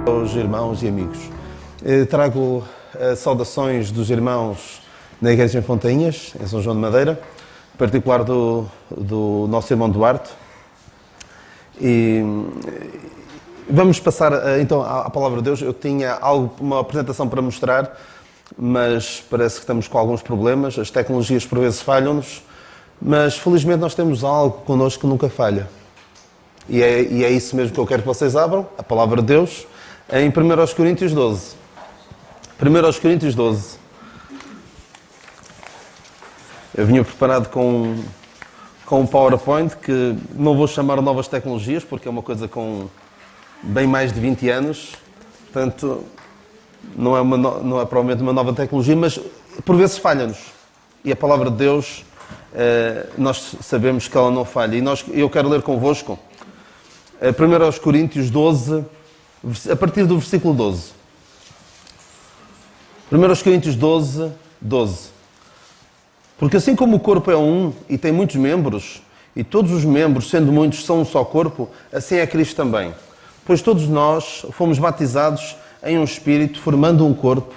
Aos irmãos e amigos. Trago saudações dos irmãos da Igreja em Fontainhas, em São João de Madeira, em particular do nosso irmão Duarte. E vamos passar então à Palavra de Deus. Eu tinha uma apresentação para mostrar, mas parece que estamos com alguns problemas. As tecnologias por vezes falham-nos, mas felizmente nós temos algo connosco que nunca falha. E é isso mesmo que eu quero que vocês abram, a Palavra de Deus, em 1 Coríntios 12. 1 Coríntios 12. Eu vinha preparado com um PowerPoint que não vou chamar novas tecnologias, porque é uma coisa com bem mais de 20 anos. Portanto, não é provavelmente uma nova tecnologia, mas por vezes falha-nos. E a Palavra de Deus, nós sabemos que ela não falha. E eu quero ler convosco 1 Coríntios 12, a partir do versículo 12. 1 Coríntios 12, 12. Porque assim como o corpo é um e tem muitos membros, e todos os membros, sendo muitos, são um só corpo, assim é Cristo também. Pois todos nós fomos batizados em um Espírito, formando um corpo,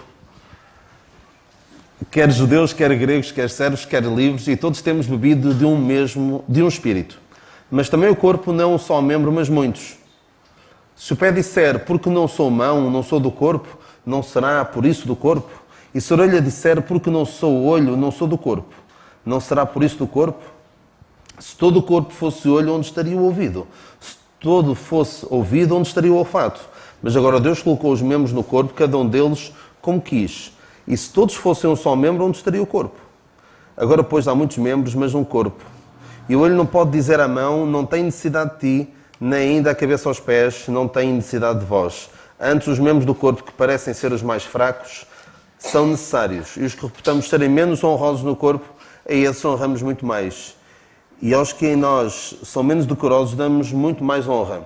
quer judeus, quer gregos, quer servos, quer livres, e todos temos bebido de um Espírito. Mas também o corpo não é um só membro, mas muitos. Se o pé disser, porque não sou mão, não sou do corpo, não será por isso do corpo? E se a orelha disser, porque não sou olho, não sou do corpo, não será por isso do corpo? Se todo o corpo fosse olho, onde estaria o ouvido? Se todo fosse ouvido, onde estaria o olfato? Mas agora Deus colocou os membros no corpo, cada um deles como quis. E se todos fossem um só membro, onde estaria o corpo? Agora, pois, há muitos membros, mas um corpo. E o olho não pode dizer à mão, não tem necessidade de ti, nem ainda a cabeça aos pés, não tem necessidade de vós. Antes, os membros do corpo que parecem ser os mais fracos são necessários. E os que reputamos serem menos honrosos no corpo, a esses honramos muito mais. E aos que em nós são menos decorosos, damos muito mais honra.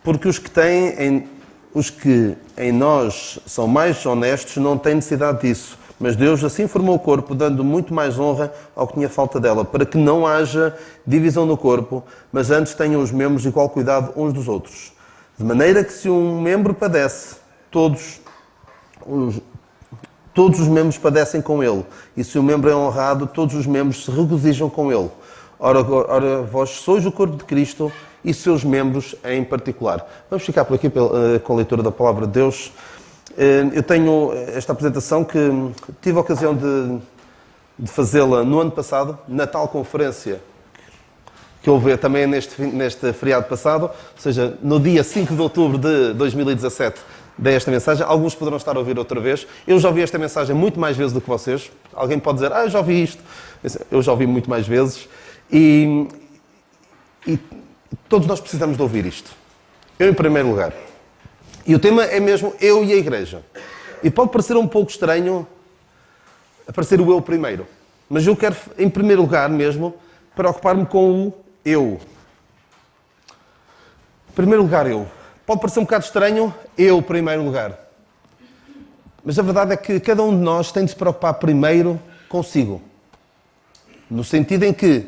Porque os que em nós são mais honestos não têm necessidade disso. Mas Deus assim formou o corpo, dando muito mais honra ao que tinha falta dela, para que não haja divisão no corpo, mas antes tenham os membros igual cuidado uns dos outros. De maneira que se um membro padece, todos os membros padecem com ele. E se um membro é honrado, todos os membros se regozijam com ele. Ora, vós sois o corpo de Cristo e seus membros em particular. Vamos ficar por aqui com a leitura da Palavra de Deus. Eu tenho esta apresentação que tive a ocasião de fazê-la no ano passado, na tal conferência que houve também neste feriado passado, ou seja, no dia 5 de outubro de 2017, dei esta mensagem. Alguns poderão estar a ouvir outra vez. Eu já ouvi esta mensagem muito mais vezes do que vocês. Alguém pode dizer, eu já ouvi isto. Eu já ouvi muito mais vezes. E todos nós precisamos de ouvir isto. Eu, em primeiro lugar. E o tema é mesmo eu e a Igreja. E pode parecer um pouco estranho aparecer o eu primeiro. Mas eu quero, em primeiro lugar mesmo, preocupar-me com o eu. Em primeiro lugar, eu. Pode parecer um bocado estranho, eu, em primeiro lugar. Mas a verdade é que cada um de nós tem de se preocupar primeiro consigo. No sentido em que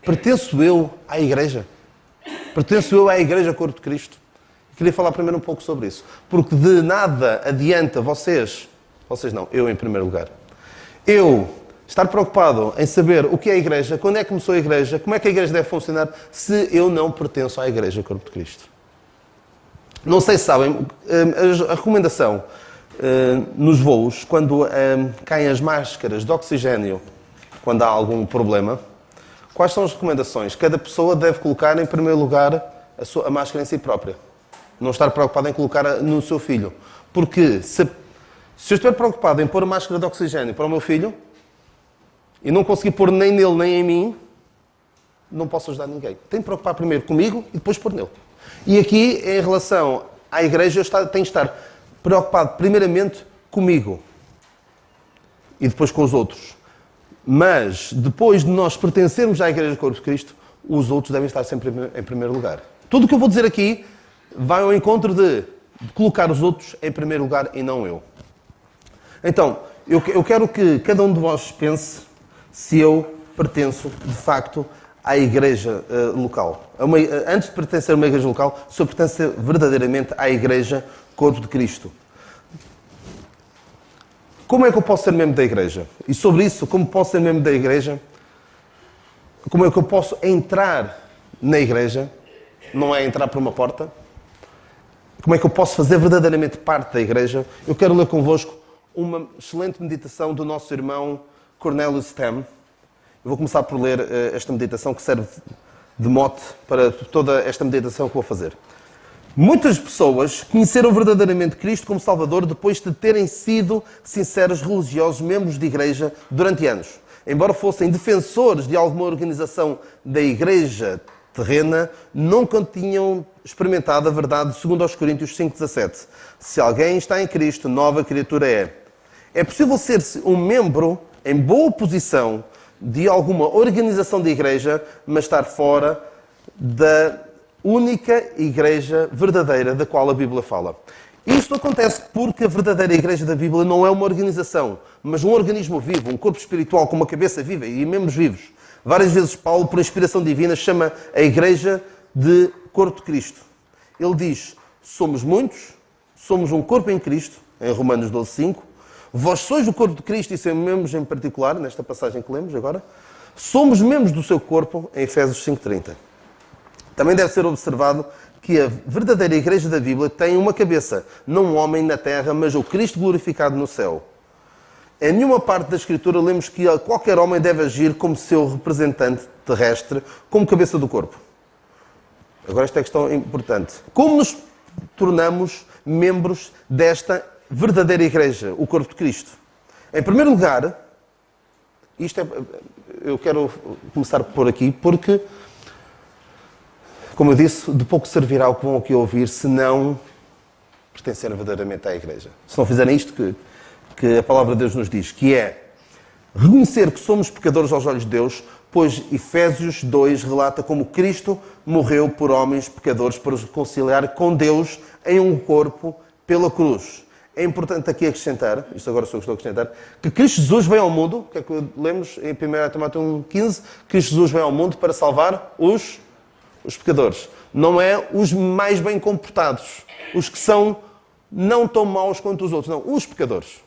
pertenço eu à Igreja. Pertenço eu à Igreja Corpo de Cristo. Queria falar primeiro um pouco sobre isso. Porque de nada adianta vocês não, eu em primeiro lugar. Eu estar preocupado em saber o que é a Igreja, quando é que começou a Igreja, como é que a Igreja deve funcionar, se eu não pertenço à Igreja Corpo de Cristo. Não sei se sabem, a recomendação nos voos, quando caem as máscaras de oxigênio, quando há algum problema, quais são as recomendações? Cada pessoa deve colocar em primeiro lugar a máscara em si própria. Não estar preocupado em colocar no seu filho. Porque se eu estiver preocupado em pôr a máscara de oxigênio para o meu filho e não conseguir pôr nem nele nem em mim, não posso ajudar ninguém. Tenho de preocupar primeiro comigo e depois pôr nele. E aqui, em relação à Igreja, eu tenho de estar preocupado primeiramente comigo e depois com os outros. Mas, depois de nós pertencermos à Igreja do Corpo de Cristo, os outros devem estar sempre em primeiro lugar. Tudo o que eu vou dizer aqui vai ao encontro de colocar os outros em primeiro lugar e não eu. Então, eu quero que cada um de vós pense se eu pertenço, de facto, à igreja local. Antes de pertencer a uma igreja local, a pessoa pertence verdadeiramente à igreja, corpo de Cristo. Como é que eu posso ser membro da igreja? E sobre isso, como posso ser membro da igreja? Como é que eu posso entrar na igreja? Não é entrar por uma porta. Como é que eu posso fazer verdadeiramente parte da igreja? Eu quero ler convosco uma excelente meditação do nosso irmão Cornelius Stem. Eu vou começar por ler esta meditação que serve de mote para toda esta meditação que vou fazer. Muitas pessoas conheceram verdadeiramente Cristo como Salvador depois de terem sido sinceros religiosos membros de igreja durante anos. Embora fossem defensores de alguma organização da igreja terrena, nunca tinham experimentado a verdade segundo aos Coríntios 5,17. Se alguém está em Cristo, nova criatura é. É possível ser um membro em boa posição de alguma organização de igreja, mas estar fora da única igreja verdadeira da qual a Bíblia fala. Isto acontece porque a verdadeira igreja da Bíblia não é uma organização, mas um organismo vivo, um corpo espiritual com uma cabeça viva e membros vivos. Várias vezes Paulo, por inspiração divina, chama a igreja de corpo de Cristo. Ele diz, somos muitos, somos um corpo em Cristo, em Romanos 12,5. Vós sois o corpo de Cristo e são membros em particular, nesta passagem que lemos agora. Somos membros do seu corpo, em Efésios 5,30. Também deve ser observado que a verdadeira igreja da Bíblia tem uma cabeça, não um homem na terra, mas o Cristo glorificado no céu. Em nenhuma parte da Escritura lemos que qualquer homem deve agir como seu representante terrestre, como cabeça do corpo. Agora esta é a questão importante. Como nos tornamos membros desta verdadeira igreja, o corpo de Cristo? Em primeiro lugar, eu quero começar por aqui, porque, como eu disse, de pouco servirá o que vão aqui ouvir se não pertencerem verdadeiramente à igreja. Se não fizerem isto que a palavra de Deus nos diz, que é reconhecer que somos pecadores aos olhos de Deus, pois Efésios 2 relata como Cristo morreu por homens pecadores para os reconciliar com Deus em um corpo pela cruz. É importante aqui acrescentar, isto agora sou eu que estou a acrescentar, que Cristo Jesus veio ao mundo, o que é que lemos em 1 Timóteo 1,15, Cristo Jesus veio ao mundo para salvar os pecadores. Não é os mais bem comportados, os que são não tão maus quanto os outros, não, os pecadores,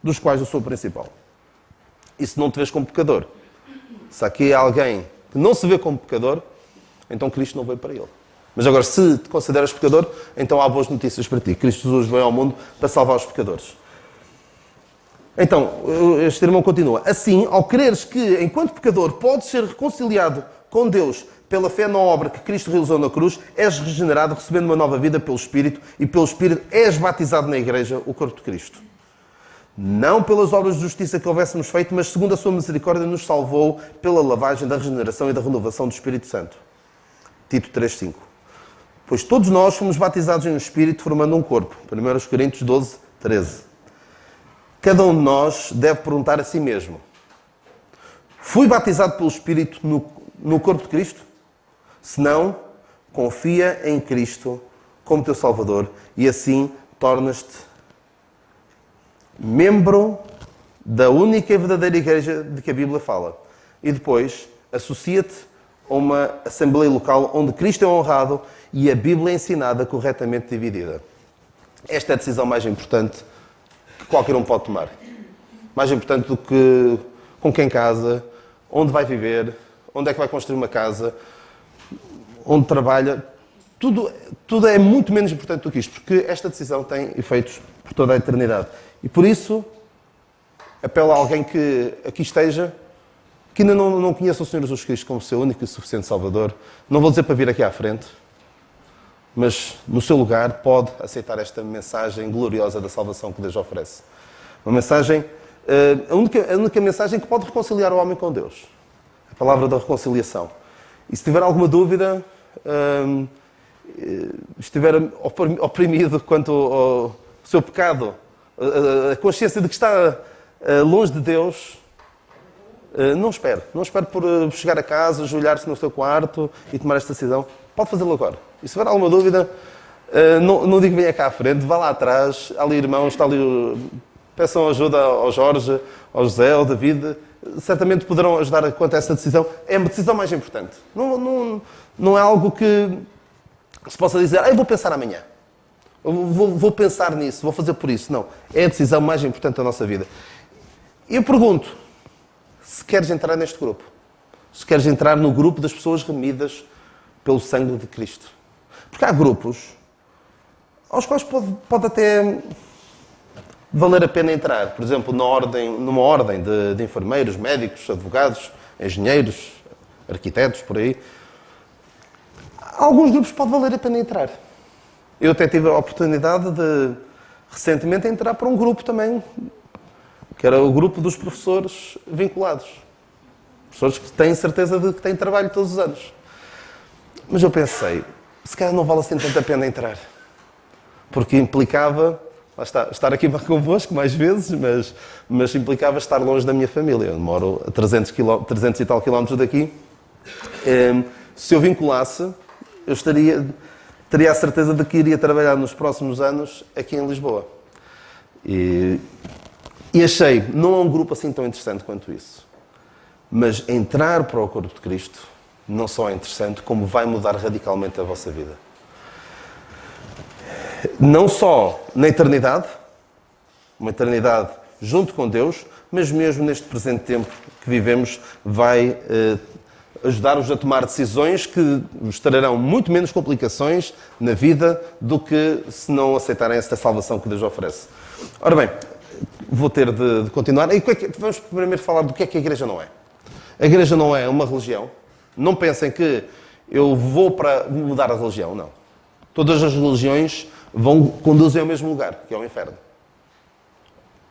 dos quais eu sou o principal. E se não te vês como pecador, se aqui há alguém que não se vê como pecador, então Cristo não veio para ele. Mas agora, se te consideras pecador, então há boas notícias para ti. Cristo Jesus veio ao mundo para salvar os pecadores. Então, este irmão continua. Assim, ao creres que, enquanto pecador, podes ser reconciliado com Deus pela fé na obra que Cristo realizou na cruz, és regenerado, recebendo uma nova vida pelo Espírito, e pelo Espírito és batizado na Igreja, o corpo de Cristo. Não pelas obras de justiça que houvéssemos feito, mas segundo a sua misericórdia nos salvou pela lavagem da regeneração e da renovação do Espírito Santo. Tito 3,5. Pois todos nós fomos batizados em um Espírito, formando um corpo. 1 Coríntios 12,13. Cada um de nós deve perguntar a si mesmo: fui batizado pelo Espírito no corpo de Cristo? Se não, confia em Cristo como teu Salvador e assim tornas-te membro da única e verdadeira igreja de que a Bíblia fala. E depois, associa-te a uma assembleia local onde Cristo é honrado e a Bíblia é ensinada corretamente dividida. Esta é a decisão mais importante que qualquer um pode tomar. Mais importante do que com quem casa, onde vai viver, onde é que vai construir uma casa, onde trabalha. Tudo é muito menos importante do que isto, porque esta decisão tem efeitos por toda a eternidade. E por isso, apelo a alguém que aqui esteja, que ainda não conheça o Senhor Jesus Cristo como seu único e suficiente Salvador. Não vou dizer para vir aqui à frente, mas no seu lugar pode aceitar esta mensagem gloriosa da salvação que Deus oferece. Uma mensagem, a única mensagem que pode reconciliar o homem com Deus. A palavra da reconciliação. E se tiver alguma dúvida, estiver oprimido quanto ao seu pecado, a consciência de que está longe de Deus, não espere. Não espere por chegar a casa, ajoelhar-se no seu quarto e tomar esta decisão. Pode fazê-lo agora. E se tiver alguma dúvida, não digo que venha cá à frente, vá lá atrás, há ali irmãos, está ali, peçam ajuda ao Jorge, ao José, ao David, certamente poderão ajudar quanto a essa decisão. É a decisão mais importante. Não é algo que se possa dizer, eu vou pensar amanhã. Vou pensar nisso, vou fazer por isso. Não. É a decisão mais importante da nossa vida. E eu pergunto, se queres entrar neste grupo, se queres entrar no grupo das pessoas remidas pelo sangue de Cristo. Porque há grupos aos quais pode até valer a pena entrar. Por exemplo, numa ordem de enfermeiros, médicos, advogados, engenheiros, arquitetos, por aí. Alguns grupos pode valer a pena entrar. Eu até tive a oportunidade de, recentemente, entrar para um grupo também, que era o grupo dos professores vinculados. Professores que têm certeza de que têm trabalho todos os anos. Mas eu pensei, se calhar não vale assim tanto a pena entrar. Porque implicava, lá está, estar aqui convosco mais vezes, mas implicava estar longe da minha família. Eu moro a 300 e tal quilómetros daqui. Se eu vinculasse, eu teria a certeza de que iria trabalhar nos próximos anos aqui em Lisboa. E achei, não é um grupo assim tão interessante quanto isso. Mas entrar para o corpo de Cristo não só é interessante, como vai mudar radicalmente a vossa vida. Não só na eternidade, uma eternidade junto com Deus, mas mesmo neste presente tempo que vivemos, vai ajudar-vos a tomar decisões que vos trarão muito menos complicações na vida do que se não aceitarem esta salvação que Deus oferece. Ora bem, vou ter de continuar. E vamos primeiro falar do que é que a Igreja não é. A Igreja não é uma religião. Não pensem que eu vou para mudar a religião, não. Todas as religiões conduzem ao mesmo lugar, que é o inferno.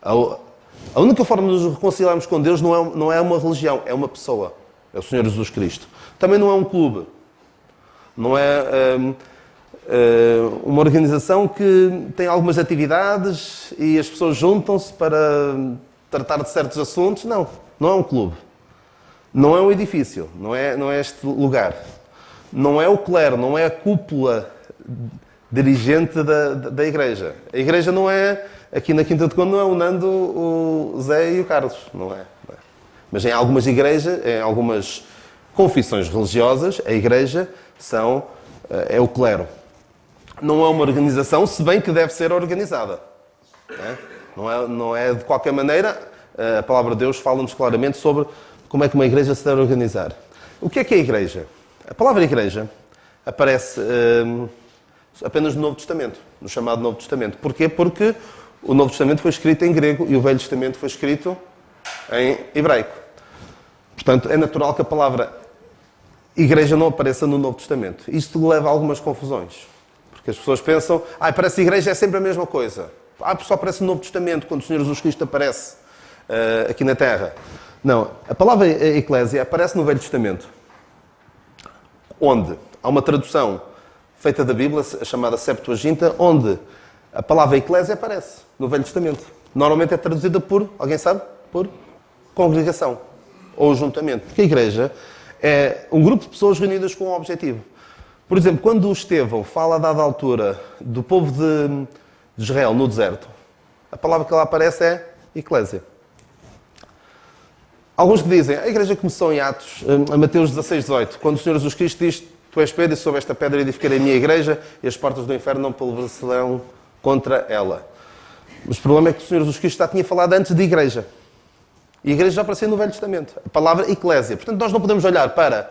A única forma de nos reconciliarmos com Deus não é uma religião, é uma pessoa. É o Senhor Jesus Cristo. Também não é um clube. Não é uma organização que tem algumas atividades e as pessoas juntam-se para tratar de certos assuntos. Não é um clube. Não é um edifício, não é este lugar. Não é o clero, não é a cúpula dirigente da Igreja. A Igreja não é, aqui na Quinta de Conde, não é o Nando, o Zé e o Carlos. Não é. Mas em algumas igrejas, em algumas confissões religiosas, a Igreja é o clero. Não é uma organização, se bem que deve ser organizada. Não é de qualquer maneira. A Palavra de Deus fala-nos claramente sobre como é que uma igreja se deve organizar. O que é a igreja? A palavra igreja aparece apenas no Novo Testamento, no chamado Novo Testamento. Porquê? Porque o Novo Testamento foi escrito em grego e o Velho Testamento foi escrito em hebraico. Portanto, é natural que a palavra igreja não apareça no Novo Testamento. Isto leva a algumas confusões. Porque as pessoas pensam, parece igreja é sempre a mesma coisa. Só aparece no Novo Testamento, quando o Senhor Jesus Cristo aparece aqui na Terra. Não, a palavra eclésia aparece no Velho Testamento, onde há uma tradução feita da Bíblia, chamada Septuaginta, onde a palavra eclésia aparece no Velho Testamento. Normalmente é traduzida por, alguém sabe? Por congregação ou juntamento. Porque a igreja é um grupo de pessoas reunidas com um objetivo. Por exemplo, quando o Estevão fala a dada altura do povo de Israel no deserto, a palavra que lá aparece é eclésia. Alguns que dizem, a igreja começou em Atos, a Mateus 16, 18, quando o Senhor Jesus Cristo diz, tu és Pedro e sobre esta pedra edificarei a minha igreja e as portas do inferno não prevalecerão contra ela. Mas o problema é que o Senhor Jesus Cristo já tinha falado antes de igreja. E a igreja já apareceu no Velho Testamento. A palavra eclésia. Portanto, nós não podemos olhar para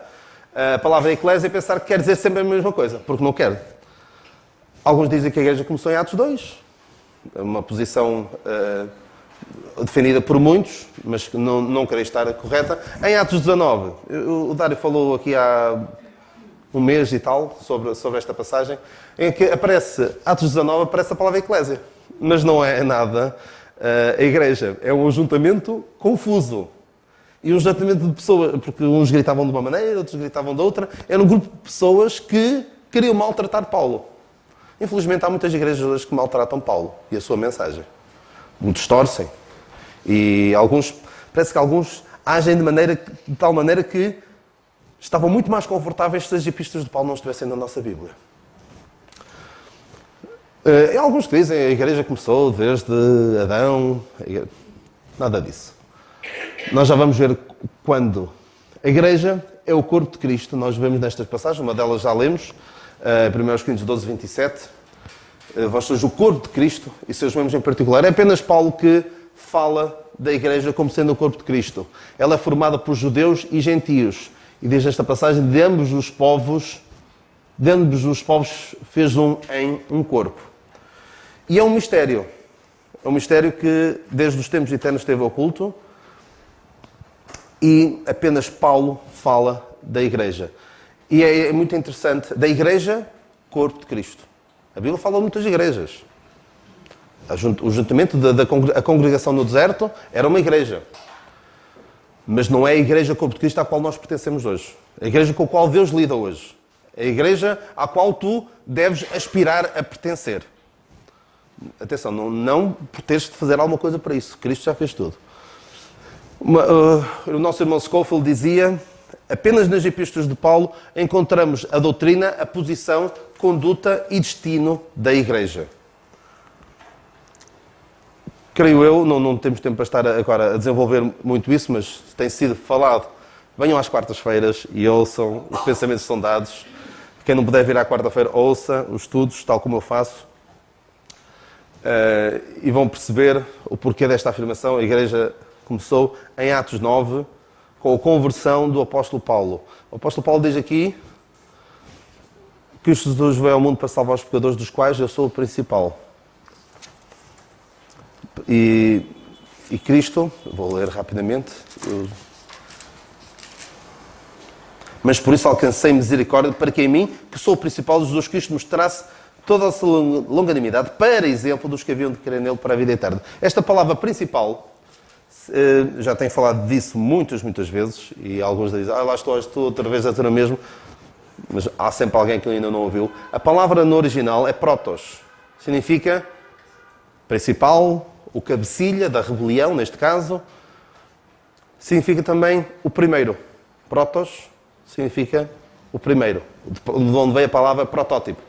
a palavra eclésia e pensar que quer dizer sempre a mesma coisa, porque não quer. Alguns dizem que a igreja começou em Atos 2. É uma posição defendida por muitos, mas que não creio estar correta. Em Atos 19, o Dário falou aqui há um mês e tal sobre esta passagem, em que aparece, Atos 19, aparece a palavra eclésia. Mas não é nada a igreja. É um ajuntamento confuso. E um ajuntamento de pessoas, porque uns gritavam de uma maneira, outros gritavam de outra. Era um grupo de pessoas que queriam maltratar Paulo. Infelizmente há muitas igrejas hoje que maltratam Paulo e a sua mensagem. O distorcem. E parece que alguns agem de tal maneira que estavam muito mais confortáveis se as epístolas de Paulo não estivessem na nossa Bíblia. E alguns que dizem que a igreja começou desde Adão. Nada disso. Nós já vamos ver quando. A igreja é o corpo de Cristo. Nós vemos nestas passagens, uma delas já lemos, 1 Coríntios 12, 27. Vós sois o corpo de Cristo e seus membros em particular. É apenas Paulo que fala da igreja como sendo o corpo de Cristo. Ela é formada por judeus e gentios. E diz esta passagem, de ambos os povos fez em um corpo. E é um mistério. É um mistério que desde os tempos eternos esteve oculto e apenas Paulo fala da igreja. E é muito interessante, da igreja, corpo de Cristo. A Bíblia fala de muitas igrejas. O juntamento da congregação no deserto era uma igreja. Mas não é a igreja corpo de Cristo à qual nós pertencemos hoje. A igreja com a qual Deus lida hoje. A igreja à qual tu deves aspirar a pertencer. Atenção, não por teres de fazer alguma coisa para isso. Cristo já fez tudo. O nosso irmão Scofield dizia, apenas nas epístolas de Paulo encontramos a doutrina, a posição, conduta e destino da igreja. Creio eu, não temos tempo para estar agora a desenvolver muito isso, mas tem sido falado. Venham às quartas-feiras e ouçam, os pensamentos são dados. Quem não puder vir à quarta-feira, ouça os estudos, tal como eu faço. E vão perceber o porquê desta afirmação. A igreja começou em Atos 9, com a conversão do apóstolo Paulo. O apóstolo Paulo diz aqui que Jesus veio ao mundo para salvar os pecadores, dos quais eu sou o principal. E Cristo, vou ler rapidamente, mas por isso alcancei misericórdia para que em mim, que sou o principal, Jesus Cristo mostrasse toda a sua longanimidade para exemplo dos que haviam de crer nele para a vida eterna. Esta palavra principal, já tenho falado disso muitas vezes, e alguns dizem, lá estou outra vez a dizer o mesmo, mas há sempre alguém que ainda não ouviu. A palavra no original é protos, significa principal, o cabecilha da rebelião, neste caso, significa também o primeiro. Protos significa o primeiro, de onde veio a palavra protótipo.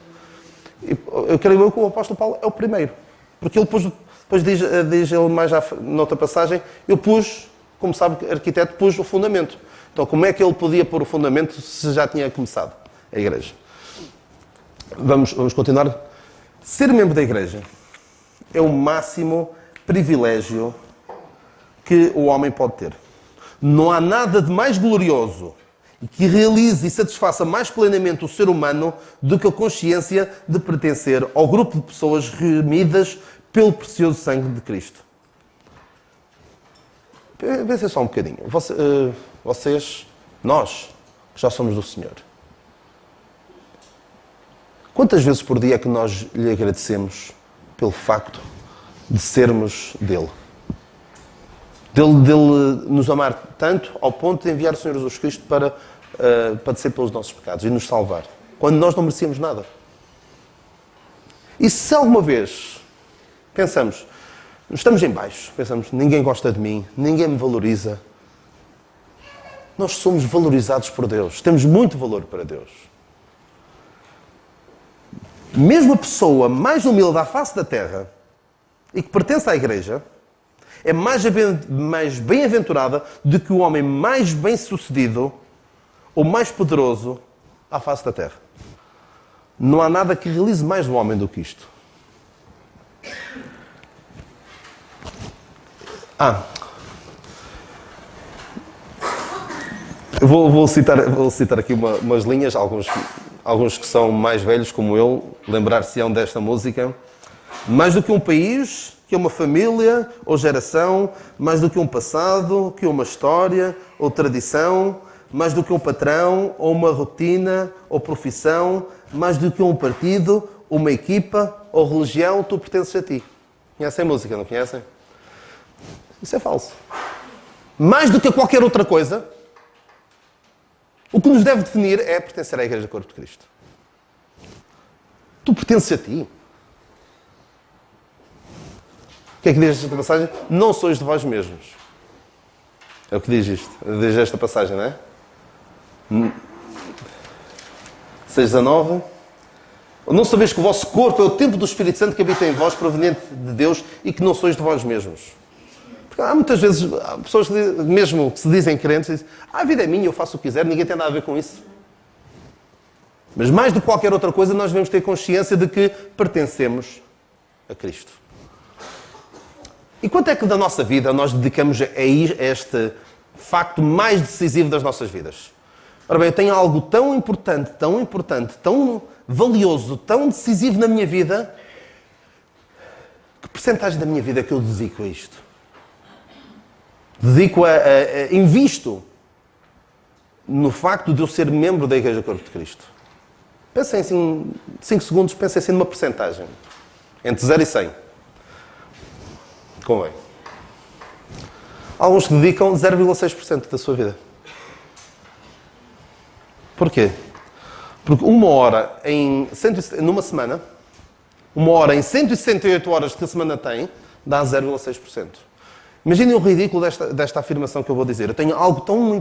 Eu creio que o apóstolo Paulo é o primeiro, porque ele depois diz ele mais noutra passagem, eu pus, como sabe, arquiteto, pus o fundamento. Então, como é que ele podia pôr o fundamento se já tinha começado a igreja? Vamos continuar. Ser membro da igreja é o máximo privilégio que o homem pode ter. Não há nada de mais glorioso e que realize e satisfaça mais plenamente o ser humano do que a consciência de pertencer ao grupo de pessoas remidas pelo precioso sangue de Cristo. Pensem só um bocadinho. Vocês, nós, que já somos do Senhor. Quantas vezes por dia é que nós lhe agradecemos pelo facto de sermos dele? Dele nos amar tanto ao ponto de enviar o Senhor Jesus Cristo para padecer pelos nossos pecados e nos salvar, quando nós não merecíamos nada. E se alguma vez pensamos, estamos em baixo, pensamos, ninguém gosta de mim, ninguém me valoriza, nós somos valorizados por Deus, temos muito valor para Deus. Mesmo a pessoa mais humilde à face da terra e que pertence à igreja é mais bem-aventurada do que o homem mais bem-sucedido ou mais poderoso à face da terra. Não há nada que realize mais o homem do que isto. Eu vou citar aqui umas linhas, alguns que são mais velhos como eu, lembrar-se-ão desta música. Mais do que um país, que uma família ou geração, mais do que um passado, que uma história ou tradição, mais do que um patrão ou uma rotina ou profissão, mais do que um partido, uma equipa ou religião, tu pertences a ti. Conhecem a música, não conhecem? Isso é falso. Mais do que qualquer outra coisa, o que nos deve definir é pertencer à Igreja do Corpo de Cristo. Tu pertences a ti. O que é que diz esta passagem? Não sois de vós mesmos. É o que diz isto. Diz esta passagem, não é? 6:19. Não sabeis que o vosso corpo é o templo do Espírito Santo que habita em vós, proveniente de Deus, e que não sois de vós mesmos. Por Porque há muitas vezes há pessoas que, mesmo que se dizem crentes, dizem, a vida é minha, eu faço o que quiser, ninguém tem nada a ver com isso. Mas mais do que qualquer outra coisa, nós devemos ter consciência de que pertencemos a Cristo. E quanto é que da nossa vida nós dedicamos a este facto mais decisivo das nossas vidas? Ora bem, eu tenho algo tão importante, tão valioso, tão decisivo na minha vida. Que percentagem da minha vida é que eu dedico a isto? Invisto no facto de eu ser membro da Igreja Corpo de Cristo. Pensem assim, 5 segundos, pensem assim numa percentagem. Entre 0 e 100. Convém. Alguns que dedicam 0,6% da sua vida. Porquê? Porque numa semana, 1 hora em 168 horas que a semana tem, dá 0,6%. Imaginem o ridículo desta afirmação que eu vou dizer. Eu tenho algo tão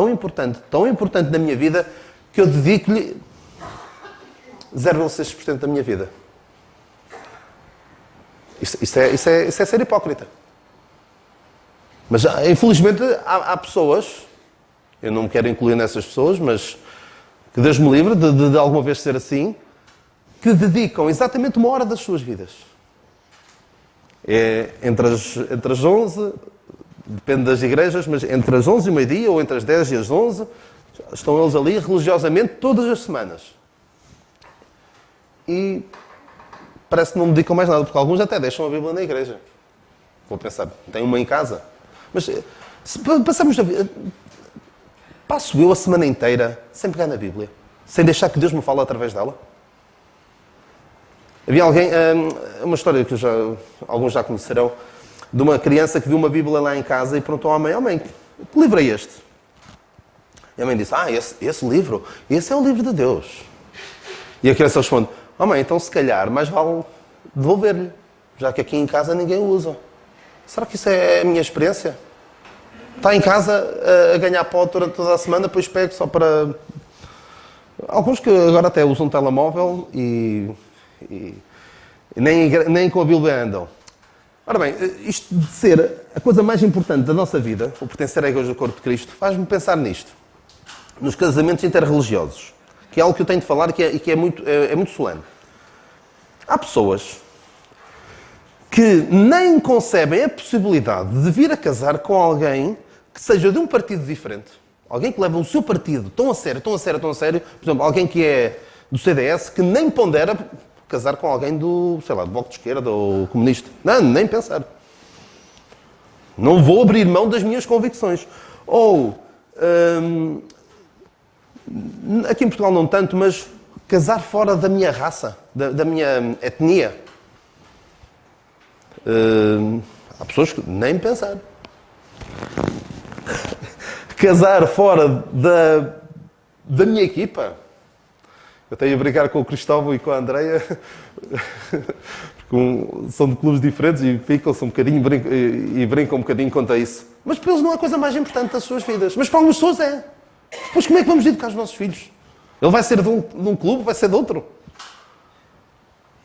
importante na minha vida, que eu dedico-lhe 0,6% da minha vida. Isso é ser hipócrita. Mas, infelizmente, há pessoas, eu não me quero incluir nessas pessoas, mas que Deus me livre de alguma vez ser assim, que dedicam exatamente 1 hora das suas vidas. É entre as 11, depende das igrejas, mas entre as 11 e o meio-dia, ou entre as 10 e as 11, estão eles ali religiosamente todas as semanas. E parece que não me dedicam mais nada, porque alguns até deixam a Bíblia na igreja. Vou pensar, tem uma em casa. Mas se passamos a vida... Passo eu a semana inteira sem pegar na Bíblia, sem deixar que Deus me fale através dela. Havia alguém, uma história que alguns já conhecerão, de uma criança que viu uma Bíblia lá em casa e perguntou à mãe, mãe, que livro é este? E a mãe disse, esse livro, esse é o livro de Deus. E a criança responde, mãe, então se calhar mais vale devolver-lhe, já que aqui em casa ninguém o usa. Será que isso é a minha experiência? Está em casa a ganhar pó durante toda a semana, depois pego só para... Alguns que agora até usam telemóvel e nem com a Bíblia andam. Ora bem, isto de ser a coisa mais importante da nossa vida, o pertencer à Igreja do Corpo de Cristo, faz-me pensar nisto. Nos casamentos interreligiosos, que é algo que eu tenho de falar e que é muito solene. Há pessoas que nem concebem a possibilidade de vir a casar com alguém que seja de um partido diferente. Alguém que leva o seu partido tão a sério. Por exemplo, alguém que é do CDS, que nem pondera casar com alguém do Bloco de Esquerda ou comunista. Não, nem pensar. Não vou abrir mão das minhas convicções. Ou, aqui em Portugal não tanto, mas casar fora da minha raça, da minha etnia. Há pessoas que nem pensar. Casar fora da minha equipa. Eu tenho a brincar com o Cristóvão e com a Andreia, são de clubes diferentes e ficam-se um bocadinho e brincam um bocadinho quanto a isso. Mas para eles não é a coisa mais importante das suas vidas. Mas para algumas pessoas é. Pois como é que vamos educar os nossos filhos? Ele vai ser de um clube, vai ser de outro.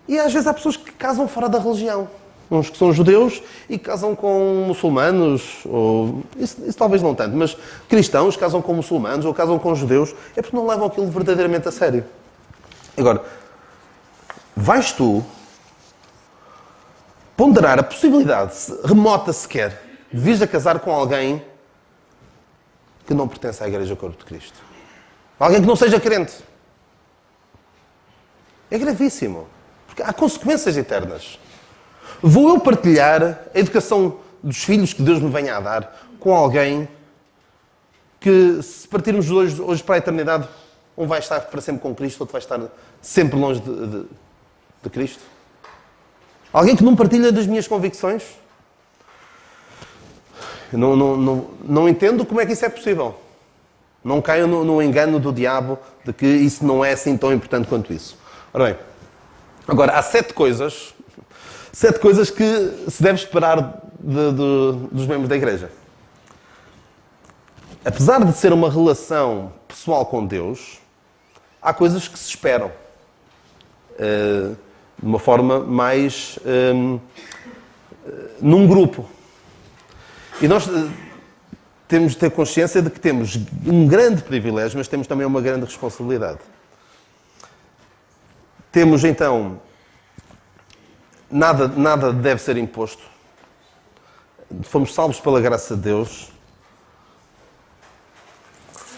E às vezes há pessoas que casam fora da religião. Uns que são judeus e casam com muçulmanos, ou isso talvez não tanto, mas cristãos casam com muçulmanos ou casam com judeus, é porque não levam aquilo verdadeiramente a sério. Agora, vais tu ponderar a possibilidade, remota sequer, de vires a casar com alguém que não pertence à Igreja Corpo de Cristo? Alguém que não seja crente. É gravíssimo, porque há consequências eternas. Vou eu partilhar a educação dos filhos que Deus me venha a dar com alguém que, se partirmos hoje para a eternidade, um vai estar para sempre com Cristo, outro vai estar sempre longe de Cristo? Alguém que não partilha das minhas convicções? Eu não entendo como é que isso é possível. Não caio no engano do diabo de que isso não é assim tão importante quanto isso. Ora bem, agora há 7 coisas que se deve esperar dos membros da Igreja. Apesar de ser uma relação pessoal com Deus, há coisas que se esperam. De uma forma mais... num grupo. E nós temos de ter consciência de que temos um grande privilégio, mas temos também uma grande responsabilidade. Temos, então, nada deve ser imposto. Fomos salvos pela graça de Deus.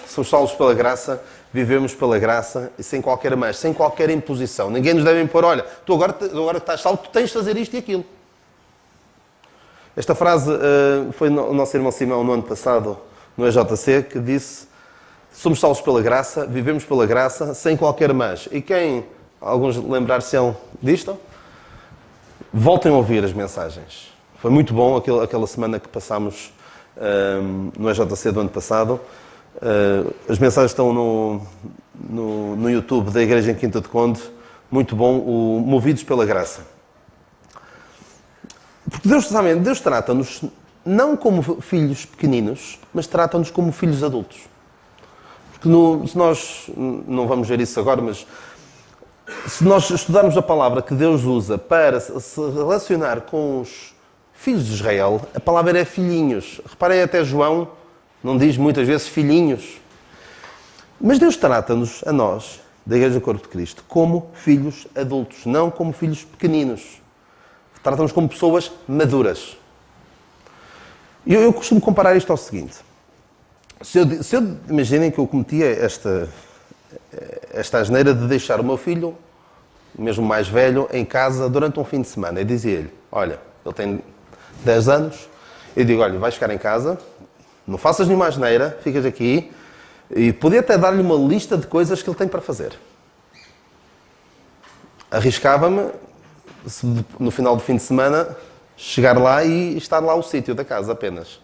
Somos salvos pela graça, vivemos pela graça e sem qualquer mais, sem qualquer imposição. Ninguém nos deve impor, olha, tu agora que estás salvo, tu tens de fazer isto e aquilo. Esta frase foi o nosso irmão Simão no ano passado, no EJC, que disse: somos salvos pela graça, vivemos pela graça, sem qualquer mais. E quem, alguns lembrar-se-ão disto, voltem a ouvir as mensagens. Foi muito bom aquela semana que passámos no EJC do ano passado. As mensagens estão no YouTube da Igreja em Quinta de Conde. Muito bom, o Movidos pela Graça. Porque Deus trata-nos não como filhos pequeninos, mas trata-nos como filhos adultos. Porque se nós, não vamos ver isso agora, mas se nós estudarmos a palavra que Deus usa para se relacionar com os filhos de Israel, a palavra é filhinhos. Reparem, até João não diz muitas vezes filhinhos. Mas Deus trata-nos, a nós, da Igreja do Corpo de Cristo, como filhos adultos, não como filhos pequeninos. Trata-nos como pessoas maduras. E eu costumo comparar isto ao seguinte. Imaginem que eu cometia esta asneira de deixar o meu filho, mesmo mais velho, em casa durante um fim de semana. Eu dizia-lhe, olha, ele tem 10 anos, eu digo, olha, vais ficar em casa, não faças nenhuma asneira, ficas aqui, e podia até dar-lhe uma lista de coisas que ele tem para fazer. Arriscava-me, no final do fim de semana, chegar lá e estar lá o sítio da casa apenas.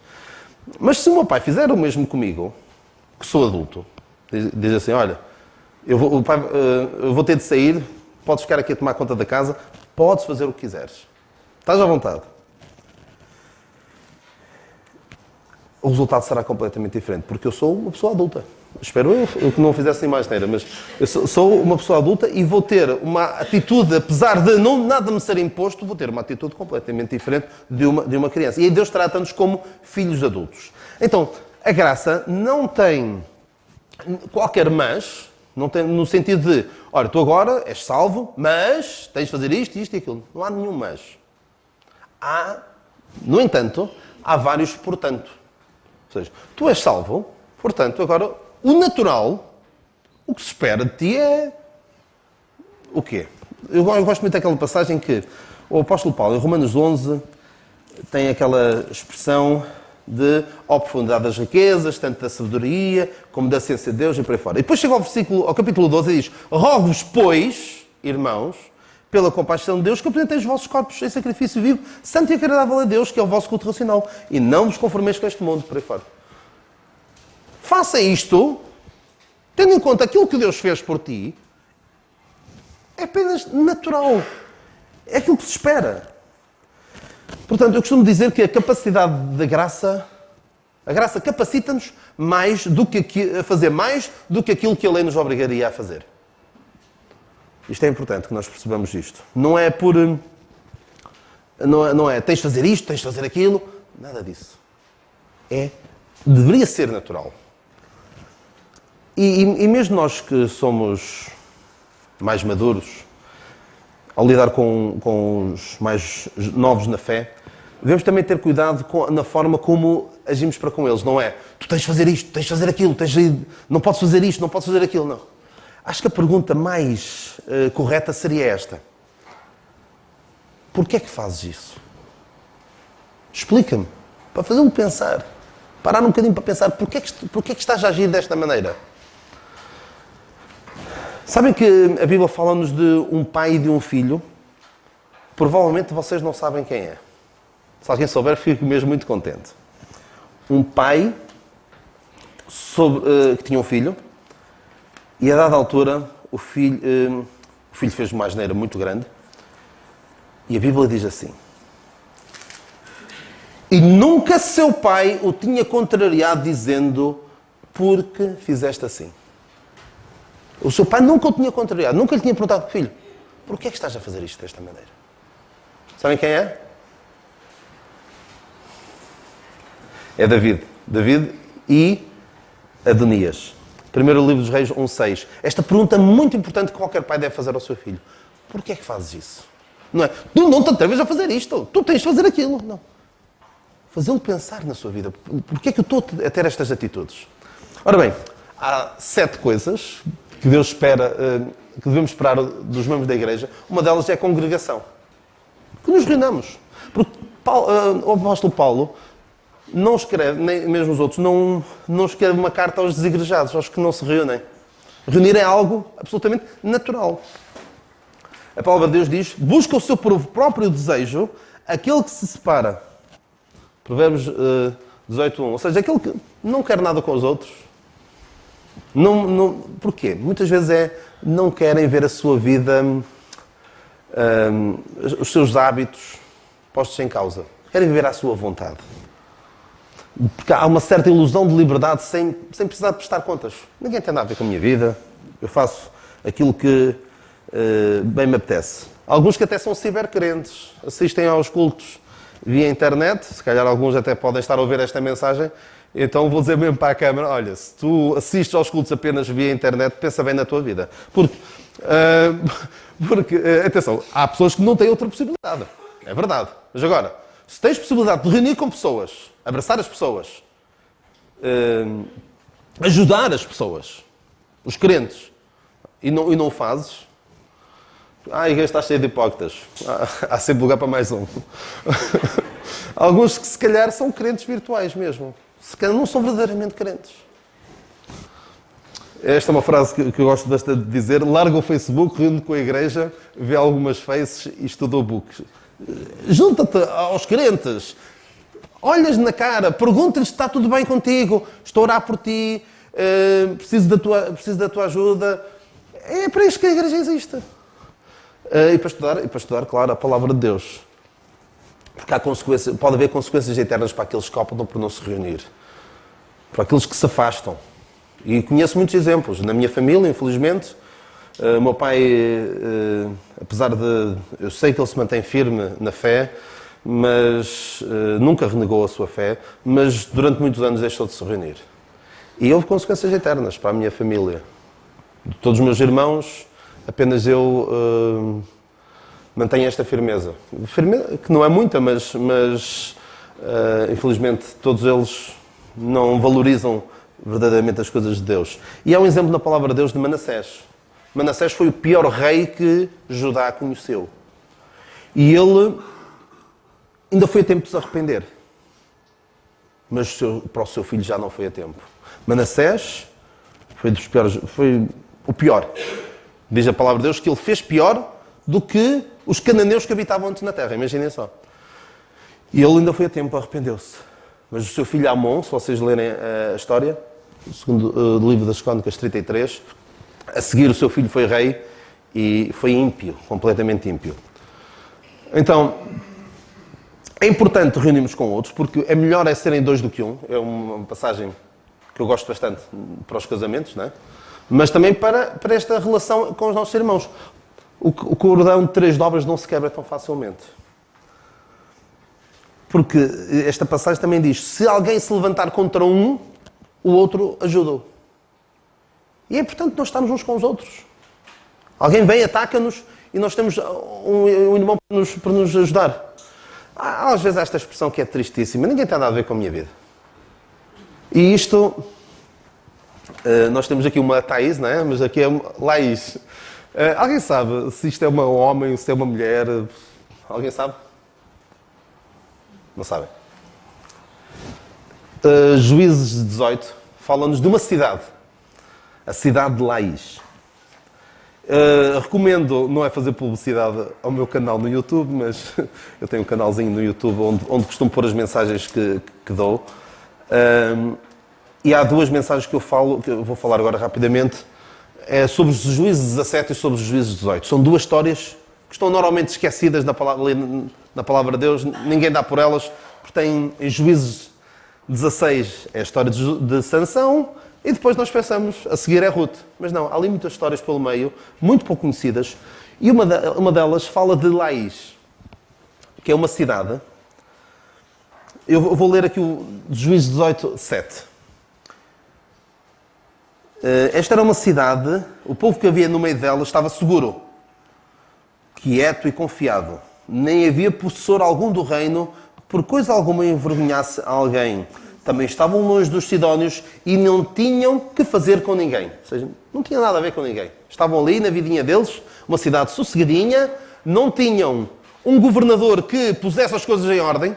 Mas se o meu pai fizer o mesmo comigo, que sou adulto, diz assim, olha, eu vou ter de sair, podes ficar aqui a tomar conta da casa, podes fazer o que quiseres. Estás à vontade. O resultado será completamente diferente, porque eu sou uma pessoa adulta. Espero eu que não fizessem mais neira, mas eu sou uma pessoa adulta e vou ter uma atitude, apesar de nada me ser imposto, vou ter uma atitude completamente diferente de uma criança. E aí Deus trata-nos como filhos adultos. Então, a graça não tem qualquer mas, não tem, no sentido de, olha, tu agora és salvo, mas tens de fazer isto e aquilo. Não há nenhum mas. No entanto, há vários portanto. Ou seja, tu és salvo, portanto, agora o natural, o que se espera de ti é o quê? Eu gosto muito daquela passagem que o apóstolo Paulo, em Romanos 11, tem aquela expressão de ó profundidade das riquezas, tanto da sabedoria como da ciência de Deus e por aí fora. E depois chega ao capítulo 12 e diz, rogo-vos, pois, irmãos, pela compaixão de Deus, que apresenteis os vossos corpos em sacrifício vivo, santo e agradável a Deus, que é o vosso culto racional, e não vos conformeis com este mundo, por aí fora. Faça isto, tendo em conta aquilo que Deus fez por ti, é apenas natural. É aquilo que se espera. Portanto, eu costumo dizer que a capacidade da graça, a graça capacita-nos a fazer mais do que aquilo que a lei nos obrigaria a fazer. Isto é importante que nós percebamos isto. Não é tens de fazer isto, tens de fazer aquilo. Nada disso. Deveria ser natural. E mesmo nós que somos mais maduros, ao lidar com os mais novos na fé, devemos também ter cuidado na forma como agimos para com eles. Não é, tu tens de fazer isto, tens de fazer aquilo, não podes fazer isto, não podes fazer aquilo, não. Acho que a pergunta mais correta seria esta. Porquê é que fazes isso? Explica-me, para fazê-lo pensar. Parar um bocadinho para pensar, porquê é que estás a agir desta maneira? Sabem que a Bíblia fala-nos de um pai e de um filho? Provavelmente vocês não sabem quem é. Se alguém souber, fico mesmo muito contente. Um pai que tinha um filho e a dada altura o filho fez uma asneira muito grande e a Bíblia diz assim: e nunca seu pai o tinha contrariado dizendo, porque fizeste assim. O seu pai nunca o tinha contrariado, nunca lhe tinha perguntado, filho, porquê é que estás a fazer isto desta maneira? Sabem quem é? É David. David e Adonias. Primeiro livro dos Reis 1:6. Esta pergunta é muito importante que qualquer pai deve fazer ao seu filho. Porquê é que fazes isso? Não é, tu não te atreves a fazer isto. Tu tens de fazer aquilo. Não. Fazê-lo pensar na sua vida. Porquê é que eu estou a ter estas atitudes? Ora bem, há 7 coisas que Deus espera, que devemos esperar dos membros da igreja. Uma delas é a congregação. Que nos reunamos. Porque o apóstolo Paulo não escreve, nem mesmo os outros, não escreve uma carta aos desigrejados, aos que não se reúnem. Reunir é algo absolutamente natural. A palavra de Deus diz, busca o seu próprio desejo, aquele que se separa. Provérbios 18:1. Ou seja, aquele que não quer nada com os outros. Porquê? Muitas vezes não querem ver a sua vida, os seus hábitos postos em causa. Querem viver à sua vontade. Porque há uma certa ilusão de liberdade sem precisar de prestar contas. Ninguém tem nada a ver com a minha vida. Eu faço aquilo que bem me apetece. Alguns que até são cibercrentes, assistem aos cultos via internet, se calhar alguns até podem estar a ouvir esta mensagem, então vou dizer mesmo para a câmara, olha, se tu assistes aos cultos apenas via internet, pensa bem na tua vida. Porque atenção, há pessoas que não têm outra possibilidade. É verdade. Mas agora, se tens possibilidade de reunir com pessoas, abraçar as pessoas, ajudar as pessoas, os crentes, e não o fazes, a igreja está cheia de hipócritas. Há sempre lugar para mais um. Alguns que se calhar são crentes virtuais mesmo. Se calhar não são verdadeiramente crentes. Esta é uma frase que eu gosto bastante de dizer. Larga o Facebook, reúne com a igreja, vê algumas faces e estuda o book. Junta-te aos crentes. Olhas na cara, pergunta-lhes se está tudo bem contigo. Estou a orar por ti. Preciso da tua ajuda. É para isto que a igreja existe. E para estudar, claro, a palavra de Deus. Porque pode haver consequências eternas para aqueles que optam por não se reunir. Para aqueles que se afastam. E conheço muitos exemplos. Na minha família, infelizmente, o meu pai, apesar de... Eu sei que ele se mantém firme na fé, mas nunca renegou a sua fé, mas durante muitos anos deixou de se reunir. E houve consequências eternas para a minha família. De todos os meus irmãos, apenas eu mantenho esta firmeza. Firmeza que não é muita, mas infelizmente todos eles não valorizam verdadeiramente as coisas de Deus. E há um exemplo na palavra de Deus de Manassés. Manassés foi o pior rei que Judá conheceu. E ele ainda foi a tempo de se arrepender. Mas para o seu filho já não foi a tempo. Manassés foi o pior. Diz a palavra de Deus que ele fez pior do que os cananeus que habitavam antes na terra. Imaginem só. E ele ainda foi a tempo, arrependeu-se. Mas o seu filho Amon, se vocês lerem a história, segundo o livro das Crónicas 33, a seguir o seu filho foi rei e foi ímpio, completamente ímpio. Então, é importante reunirmos com outros, porque é melhor serem 2 do que 1. É uma passagem que eu gosto bastante para os casamentos, não é? Mas também para esta relação com os nossos irmãos. O cordão de 3 dobras não se quebra tão facilmente. Porque esta passagem também diz, se alguém se levantar contra um, o outro ajuda-o. E é importante nós estarmos uns com os outros. Alguém vem, ataca-nos e nós temos um irmão para nos ajudar. Às vezes há esta expressão que é tristíssima. Ninguém tem nada a ver com a minha vida. E isto... nós temos aqui uma Thaís, não é? Mas aqui é uma Laís. Alguém sabe se isto é um homem, se é uma mulher? Alguém sabe? Não sabem. Juízes 18 fala-nos de uma cidade. A cidade de Laís. Recomendo, não é fazer publicidade ao meu canal no YouTube, mas eu tenho um canalzinho no YouTube onde costumo pôr as mensagens que dou. E há 2 mensagens que eu vou falar agora rapidamente. É sobre os Juízes 17 e sobre os Juízes 18. São 2 histórias que estão normalmente esquecidas na palavra de Deus. Ninguém dá por elas, porque tem em Juízes 16 é a história de Sansão e depois nós pensamos, a seguir é Ruth. Mas não, há ali muitas histórias pelo meio, muito pouco conhecidas. E uma delas fala de Laís, que é uma cidade Eu vou ler aqui o Juízes 18, 7. Esta era uma cidade, o povo que havia no meio dela estava seguro, quieto e confiado. Nem havia possessor algum do reino, por coisa alguma envergonhasse alguém. Também estavam longe dos sidónios e não tinham que fazer com ninguém. Ou seja, não tinha nada a ver com ninguém. Estavam ali na vidinha deles, uma cidade sossegadinha, não tinham um governador que pusesse as coisas em ordem.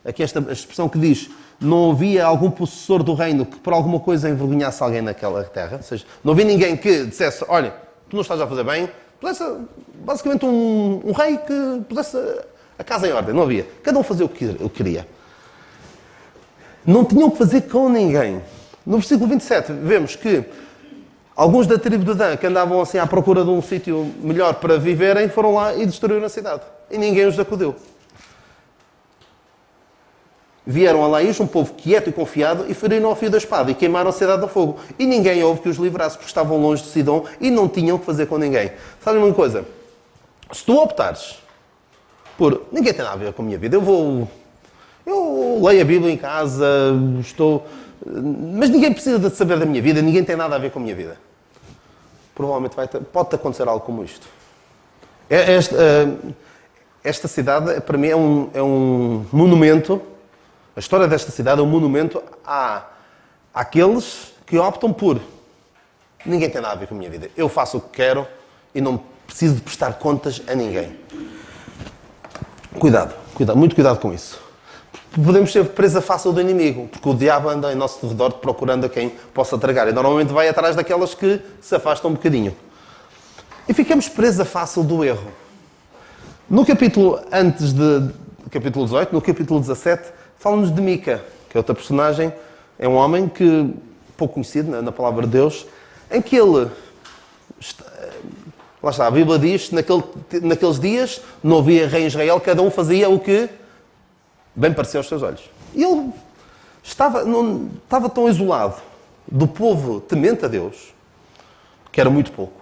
Aqui esta expressão que diz, não havia algum possessor do reino que por alguma coisa envergonhasse alguém naquela terra. Ou seja, não havia ninguém que dissesse, olha, tu não estás a fazer bem. Pusesse, basicamente um rei que pusesse a casa em ordem. Não havia. Cada um fazia o que queria. Não tinham que fazer com ninguém. No versículo 27, vemos que alguns da tribo de Dan, que andavam assim à procura de um sítio melhor para viverem, foram lá e destruíram a cidade. E ninguém os acudeu. Vieram a Laís, um povo quieto e confiado, e feriram ao fio da espada e queimaram a cidade a fogo. E ninguém houve que os livrasse, porque estavam longe de Sidom e não tinham que fazer com ninguém. Sabes uma coisa? Se tu optares por... Ninguém tem nada a ver com a minha vida. Eu leio a Bíblia em casa, mas ninguém precisa de saber da minha vida, ninguém tem nada a ver com a minha vida. Provavelmente pode-te acontecer algo como isto. Esta cidade, para mim, é um monumento. A história desta cidade é um monumento àqueles que optam por ninguém tem nada a ver com a minha vida. Eu faço o que quero e não preciso de prestar contas a ninguém. Cuidado, muito cuidado com isso. Podemos ser presa fácil do inimigo, porque o diabo anda em nosso redor procurando a quem possa tragar. E normalmente vai atrás daquelas que se afastam um bocadinho. E ficamos presa fácil do erro. No capítulo antes de capítulo 18, no capítulo 17, fala-nos de Mica, que é outra personagem, é um homem que, pouco conhecido na palavra de Deus, em que ele... Lá está, a Bíblia diz que naqueles dias não havia rei em Israel, cada um fazia o que bem parecia aos seus olhos. E ele estava tão isolado do povo temente a Deus, que era muito pouco,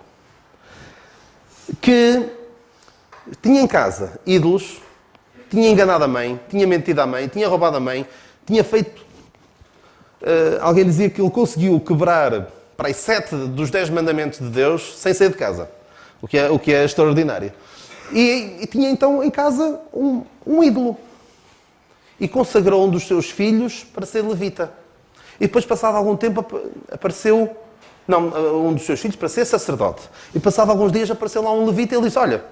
que tinha em casa ídolos, tinha enganado a mãe, tinha mentido à mãe, tinha roubado a mãe, tinha feito... alguém dizia que ele conseguiu quebrar para aí 7 dos 10 mandamentos de Deus sem sair de casa, o que é extraordinário. E tinha então em casa um ídolo. E consagrou um dos seus filhos para ser levita. E depois, passado algum tempo, apareceu... um dos seus filhos para ser sacerdote. E passado alguns dias apareceu lá um levita e ele disse, olha,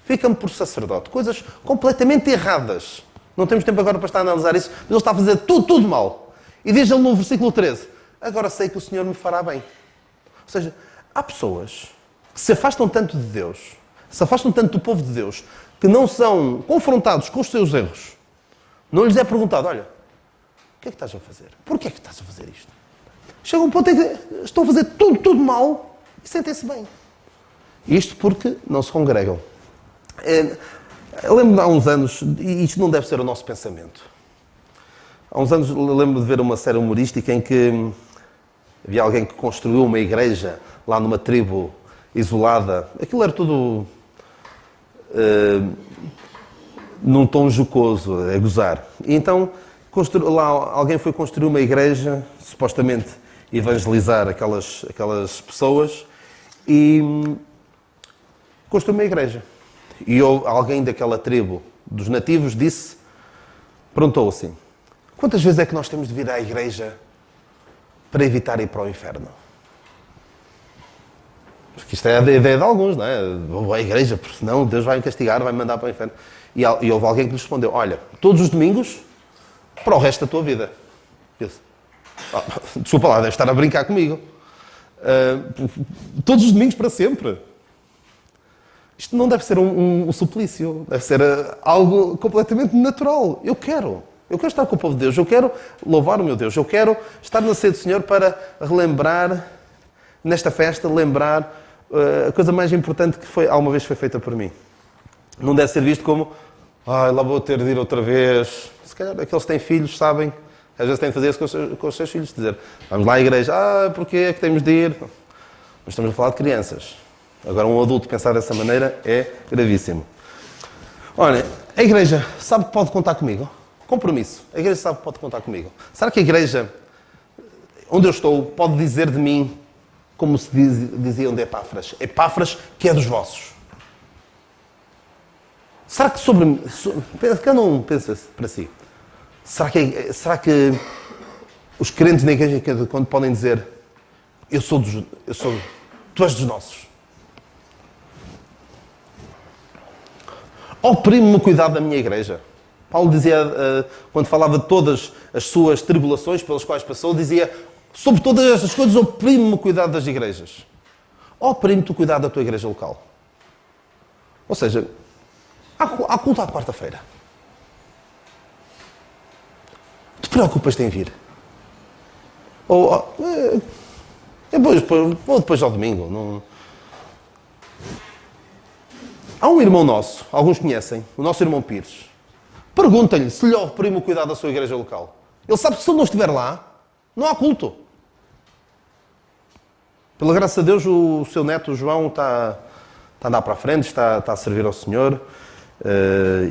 fica-me por sacerdote. Coisas completamente erradas. Não temos tempo agora para estar a analisar isso, mas ele está a fazer tudo mal. E diz ele no versículo 13, agora sei que o Senhor me fará bem. Ou seja, há pessoas que se afastam tanto de Deus, se afastam tanto do povo de Deus, que não são confrontados com os seus erros. Não lhes é perguntado, olha, o que é que estás a fazer? Porquê é que estás a fazer isto? Chega um ponto em que estão a fazer tudo mal e sentem-se bem. Isto porque não se congregam. Eu lembro-me há uns anos, e isto não deve ser o nosso pensamento. Há uns anos lembro-me de ver uma série humorística em que havia alguém que construiu uma igreja lá numa tribo isolada. Aquilo era tudo... num tom jocoso, a gozar. E então, lá alguém foi construir uma igreja, supostamente evangelizar aquelas pessoas, e construiu uma igreja. E alguém daquela tribo, dos nativos, perguntou assim, quantas vezes é que nós temos de vir à igreja para evitar ir para o inferno? Porque isto é a ideia de alguns, não é? Vou à igreja, porque senão Deus vai me castigar, vai me mandar para o inferno. E houve alguém que lhe respondeu, olha, todos os domingos, para o resto da tua vida. Eu disse, desculpa lá, deve estar a brincar comigo. Todos os domingos para sempre. Isto não deve ser um suplício, deve ser algo completamente natural. Eu quero estar com o povo de Deus, eu quero louvar o meu Deus, eu quero estar na ceia do Senhor para relembrar, nesta festa, lembrar a coisa mais importante que alguma vez foi feita por mim. Não deve ser visto como, lá vou ter de ir outra vez. Se calhar aqueles que têm filhos sabem, às vezes têm de fazer isso com os seus filhos, dizer, vamos lá à igreja, porquê é que temos de ir? Nós estamos a falar de crianças. Agora um adulto pensar dessa maneira é gravíssimo. Olha, a igreja sabe que pode contar comigo? Compromisso. A igreja sabe que pode contar comigo. Será que a igreja, onde eu estou, pode dizer de mim, como se diziam de Epáfras? Epáfras, que é dos vossos. Será que cada um pensa para si. Será que os crentes na igreja, quando podem dizer, tu és dos nossos? Oprime-me o cuidado da minha igreja. Paulo dizia, quando falava de todas as suas tribulações pelas quais passou, dizia, sobre todas estas coisas, oprime-me o cuidado das igrejas. Oprime-te o cuidado da tua igreja local. Ou seja, há culto à quarta-feira. Te preocupas em vir? Ou, vou depois ao domingo. Não... Há um irmão nosso, alguns conhecem, o nosso irmão Pires. Pergunta-lhe se lhe oprime o cuidado da sua igreja local. Ele sabe que se ele não estiver lá, não há culto. Pela graça de Deus, o seu neto, o João, está a andar para a frente, está a servir ao Senhor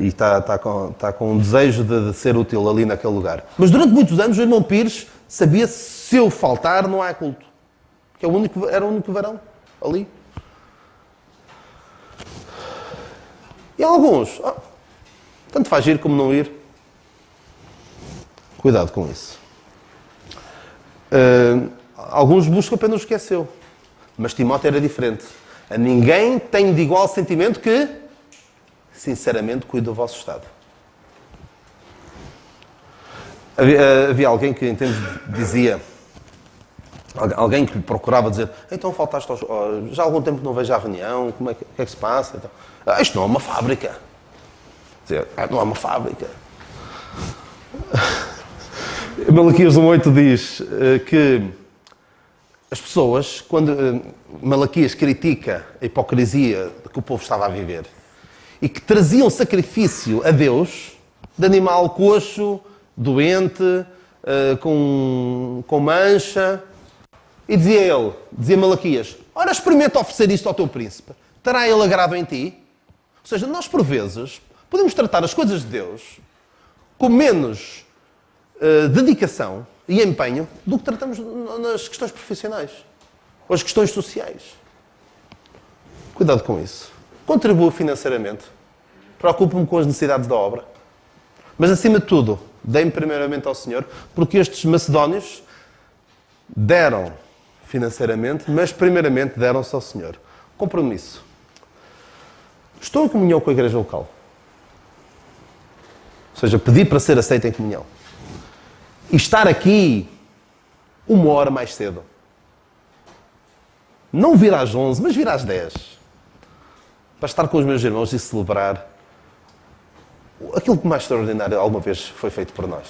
e está com um desejo de ser útil ali naquele lugar. Mas durante muitos anos, o irmão Pires sabia que se eu faltar, não há culto. Que era o único varão ali. E alguns, tanto faz ir como não ir. Cuidado com isso. Alguns buscam apenas esqueceu. Mas Timóteo era diferente. A ninguém tem de igual sentimento que, sinceramente, cuide do vosso estado. Havia alguém que, em tempos, dizia, alguém que procurava dizer, então faltaste já há algum tempo que não vejo a reunião, o que é que se passa? Então, isto não é uma fábrica. Dizer, não é uma fábrica. Malaquias 1:8 diz que as pessoas, quando Malaquias critica a hipocrisia que o povo estava a viver e que traziam sacrifício a Deus de animal coxo, doente, com mancha, e dizia Malaquias, ora experimenta oferecer isto ao teu príncipe, terá ele agrado em ti? Ou seja, nós por vezes podemos tratar as coisas de Deus com menos dedicação e empenho do que tratamos nas questões profissionais ou as questões sociais. Cuidado com isso. Contribua financeiramente. Preocupe-me com as necessidades da obra. Mas, acima de tudo, dê-me primeiramente ao Senhor, porque estes macedónios deram financeiramente, mas primeiramente deram-se ao Senhor. Compromisso. Estou em comunhão com a igreja local. Ou seja, pedir para ser aceito em comunhão. E estar aqui 1 hora mais cedo. Não vir às 11, mas vir às 10. Para estar com os meus irmãos e celebrar aquilo que mais extraordinário alguma vez foi feito por nós.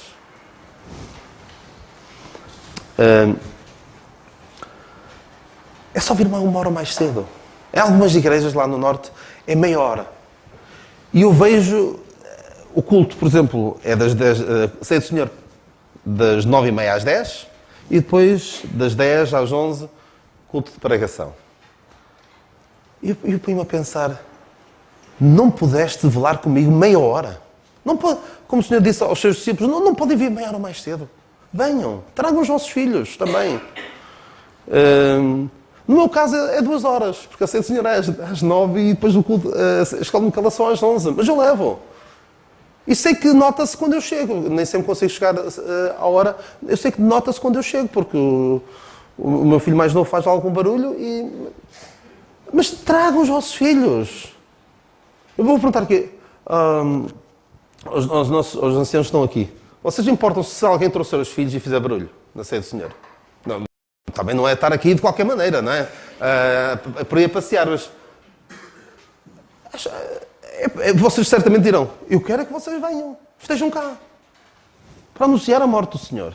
É só vir 1 hora mais cedo. Em algumas igrejas lá no Norte é meia hora. E eu vejo o culto, por exemplo, é das 10, Ceia do Senhor, das 9h30 às 10 e depois das 10 às 11, culto de pregação. E eu ponho-me a pensar, não pudeste velar comigo meia hora? Não pode, como o Senhor disse aos seus discípulos, não podem vir meia hora mais cedo. Venham, tragam os vossos filhos também. No meu caso é 2 horas, porque a Ceia do Senhor é às 9 e depois o culto, a escola de meditação às 11, mas eu levo. E sei que nota-se quando eu chego, nem sempre consigo chegar à hora, eu sei que nota-se quando eu chego, porque o meu filho mais novo faz algum barulho Mas tragam os vossos filhos. Eu vou perguntar aqui, aos anciãos que estão aqui, vocês importam-se se alguém trouxer os filhos e fizer barulho na Ceia do Senhor? Não, também não é estar aqui de qualquer maneira, não é? Por aí a passear, mas... Vocês certamente dirão, eu quero é que vocês venham, estejam cá, para anunciar a morte do Senhor.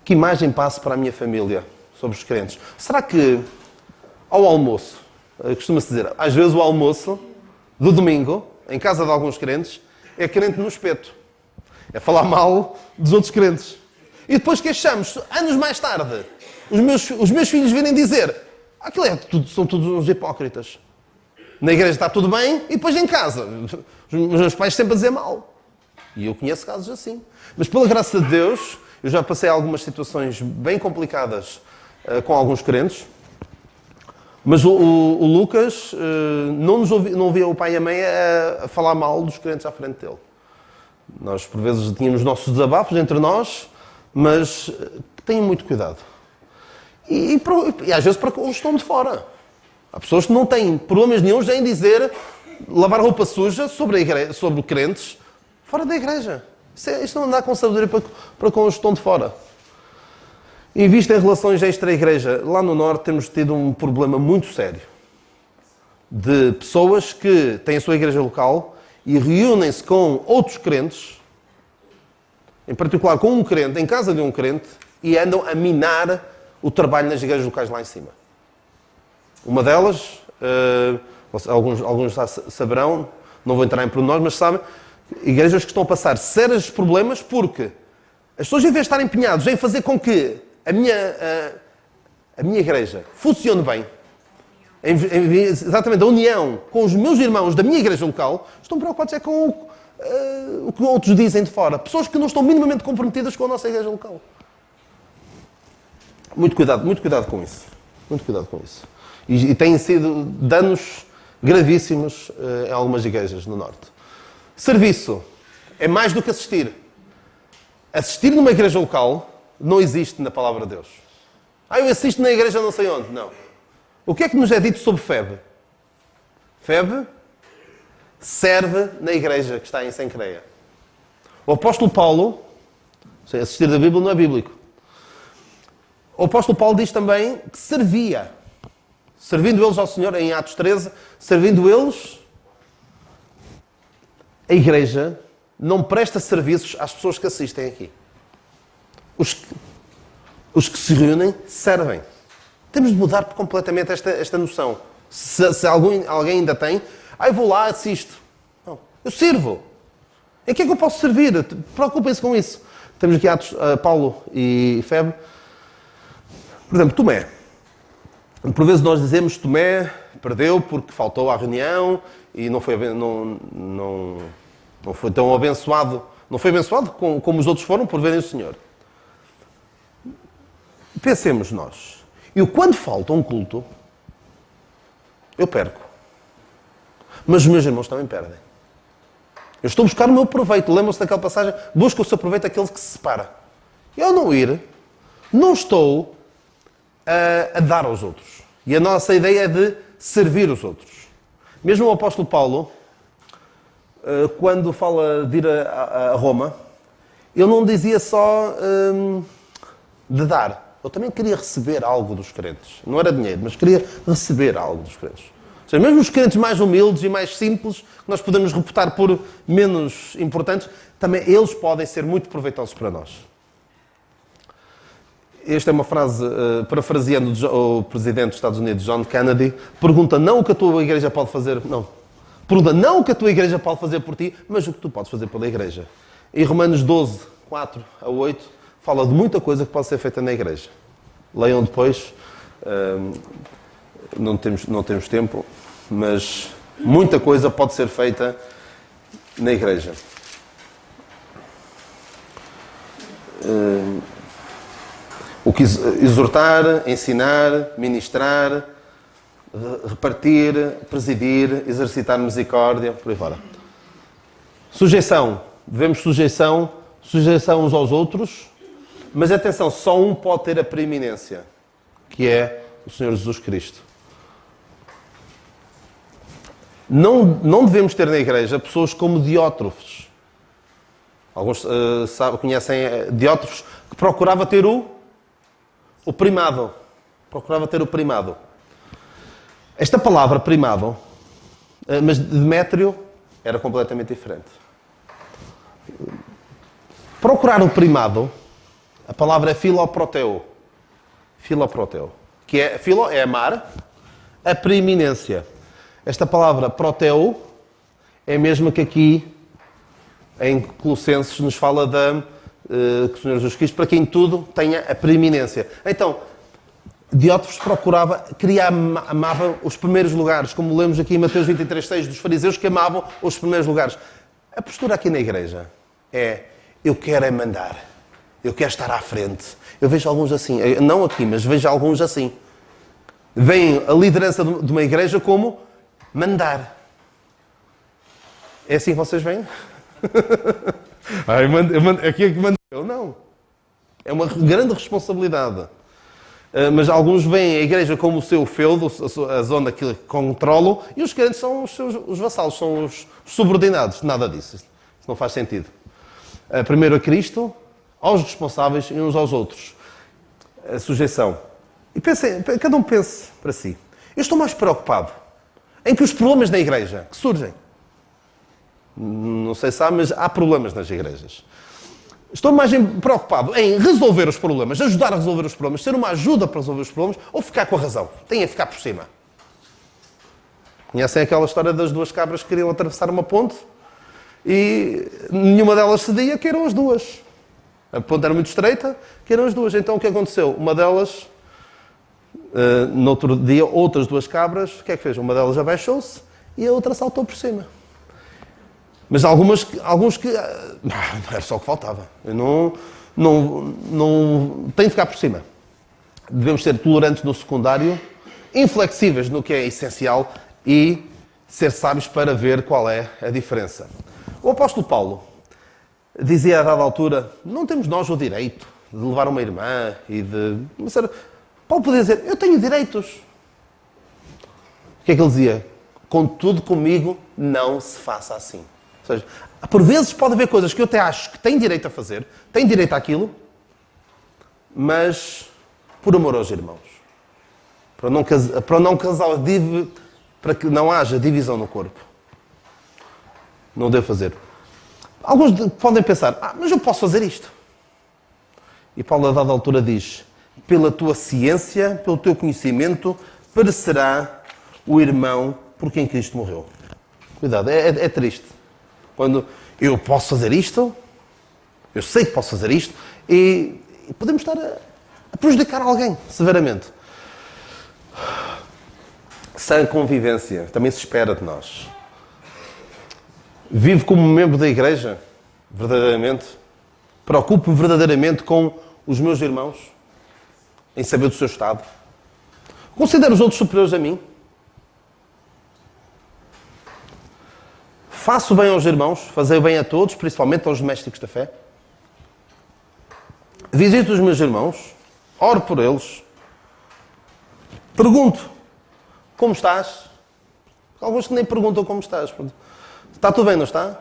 Que imagem passo para a minha família sobre os crentes? Será que ao almoço, costuma-se dizer, às vezes o almoço do domingo, em casa de alguns crentes, é crente no espeto. É falar mal dos outros crentes. E depois queixamos, anos mais tarde, os meus filhos virem dizer, são todos uns hipócritas. Na igreja está tudo bem e depois em casa. Os meus pais sempre a dizer mal. E eu conheço casos assim. Mas pela graça de Deus, eu já passei algumas situações bem complicadas com alguns crentes. Mas o Lucas não ouvia o pai e a mãe a falar mal dos crentes à frente dele. Nós, por vezes, tínhamos nossos desabafos entre nós, mas tenham muito cuidado. E às vezes para os estão de fora. Há pessoas que não têm problemas nenhums em dizer, lavar roupa suja sobre crentes fora da igreja. Isto não dá com sabedoria para com os que estão de fora. E visto em relações extra-igreja, lá no Norte temos tido um problema muito sério de pessoas que têm a sua igreja local e reúnem-se com outros crentes, em particular com um crente, em casa de um crente, e andam a minar o trabalho nas igrejas locais lá em cima. Uma delas, alguns já saberão, não vou entrar em pormenores, mas sabem, igrejas que estão a passar sérios problemas porque as pessoas, em vez de estarem empenhados em fazer com que a minha igreja funcione bem, exatamente a união com os meus irmãos da minha igreja local, estão preocupados com o que outros dizem de fora. Pessoas que não estão minimamente comprometidas com a nossa igreja local. Muito cuidado com isso. Muito cuidado com isso. E têm sido danos gravíssimos em algumas igrejas no Norte. Serviço é mais do que assistir. Assistir numa igreja local não existe na palavra de Deus. Eu assisto na igreja não sei onde. Não. O que é que nos é dito sobre Febe? Febe serve na igreja que está em Sencreia. O apóstolo Paulo, assistir da Bíblia não é bíblico. O apóstolo Paulo diz também que servia. Servindo eles ao Senhor, em Atos 13, servindo eles, a igreja não presta serviços às pessoas que assistem aqui. Os que se reúnem, servem. Temos de mudar completamente esta noção. Se alguém ainda tem, eu vou lá, assisto. Não, eu sirvo. Em que é que eu posso servir? Preocupem-se com isso. Temos aqui Atos, Paulo e Febe. Por exemplo, Tomé. Por vezes nós dizemos que Tomé perdeu porque faltou à reunião e não foi tão abençoado. Não foi abençoado como os outros foram por verem o Senhor. Pensemos nós. Eu, quando falta um culto, eu perco. Mas os meus irmãos também perdem. Eu estou a buscar o meu proveito. Lembram-se daquela passagem? Busca o seu proveito aquele que se separa. Eu não ir, não estou a dar aos outros. E a nossa ideia é de servir os outros. Mesmo o apóstolo Paulo, quando fala de ir a Roma, ele não dizia só de dar. Eu também queria receber algo dos crentes. Não era dinheiro, mas queria receber algo dos crentes. Ou seja, mesmo os crentes mais humildes e mais simples, que nós podemos reputar por menos importantes, também eles podem ser muito proveitosos para nós. Esta é uma frase, parafraseando o presidente dos Estados Unidos, John Kennedy, pergunta não o que a tua igreja pode fazer, não. Pergunta não o que a tua igreja pode fazer por ti, mas o que tu podes fazer pela igreja. Em Romanos 12, 4 a 8, fala de muita coisa que pode ser feita na igreja. Leiam depois, não temos tempo, mas muita coisa pode ser feita na igreja. O que exortar, ensinar, ministrar, repartir, presidir, exercitar misericórdia, por aí fora. Sujeição. Devemos sujeição uns aos outros, mas atenção, só um pode ter a preeminência, que é o Senhor Jesus Cristo. Não devemos ter na igreja pessoas como Diótrefes. Alguns conhecem Diótrefes, que procurava ter o primado. Procurava ter o primado. Esta palavra primado, mas Demétrio, era completamente diferente. Procurar o primado, a palavra é filoproteu. Filoproteu. Que é, filo é amar, a preeminência. Esta palavra proteu é a mesma que aqui em Colossenses nos fala que o Senhor Jesus Cristo, para quem tudo tenha a preeminência. Então, Diótrefes amava os primeiros lugares, como lemos aqui em Mateus 23:6 dos fariseus que amavam os primeiros lugares. A postura aqui na igreja é: eu quero é mandar, eu quero estar à frente. Eu vejo alguns assim, não aqui, mas vejo alguns assim. Veem a liderança de uma igreja como mandar. É assim que vocês veem? Aqui é que mando eu? Não. É uma grande responsabilidade. Mas alguns veem a igreja como o seu feudo, a zona que controlam, e os crentes são os vassalos, são os subordinados. Nada disso. Isso não faz sentido. Primeiro a Cristo, aos responsáveis e uns aos outros. A sujeição. E pensem, cada um pense para si. Eu estou mais preocupado em que os problemas na igreja que surgem. Não sei se sabe, mas há problemas nas igrejas. Estou mais preocupado em resolver os problemas, ajudar a resolver os problemas, ser uma ajuda para resolver os problemas, ou ficar com a razão. Tem a ficar por cima. Conhecem aquela história das duas cabras que queriam atravessar uma ponte e nenhuma delas cedia, que eram as duas. A ponte era muito estreita, que eram as duas. Então o que aconteceu? Uma delas, no outro dia, outras duas cabras, o que é que fez? Uma delas abaixou-se e a outra saltou por cima. Mas alguns que... Não era só o que faltava. Não tem de ficar por cima. Devemos ser tolerantes no secundário, inflexíveis no que é essencial e ser sábios para ver qual é a diferença. O apóstolo Paulo dizia a dada altura: não temos nós o direito de levar uma irmã e de... Paulo podia dizer: eu tenho direitos. O que é que ele dizia? Contudo, comigo não se faça assim. Ou seja, por vezes pode haver coisas que eu até acho que tenho direito a fazer, tenho direito àquilo, mas por amor aos irmãos. Para que não haja divisão no corpo. Não devo fazer. Alguns podem pensar: mas eu posso fazer isto. E Paulo, a dada altura, diz: pela tua ciência, pelo teu conhecimento, perecerá o irmão por quem Cristo morreu. Cuidado, é triste. Quando eu posso fazer isto, eu sei que posso fazer isto, e podemos estar a prejudicar alguém, severamente. Sã convivência, também se espera de nós. Vivo como membro da igreja, verdadeiramente. Preocupo-me verdadeiramente com os meus irmãos, em saber do seu estado. Considero os outros superiores a mim. Faço bem aos irmãos, fazer bem a todos, principalmente aos domésticos da fé. Visito os meus irmãos, oro por eles. Pergunto: como estás? Alguns que nem perguntam como estás. Está tudo bem, não está?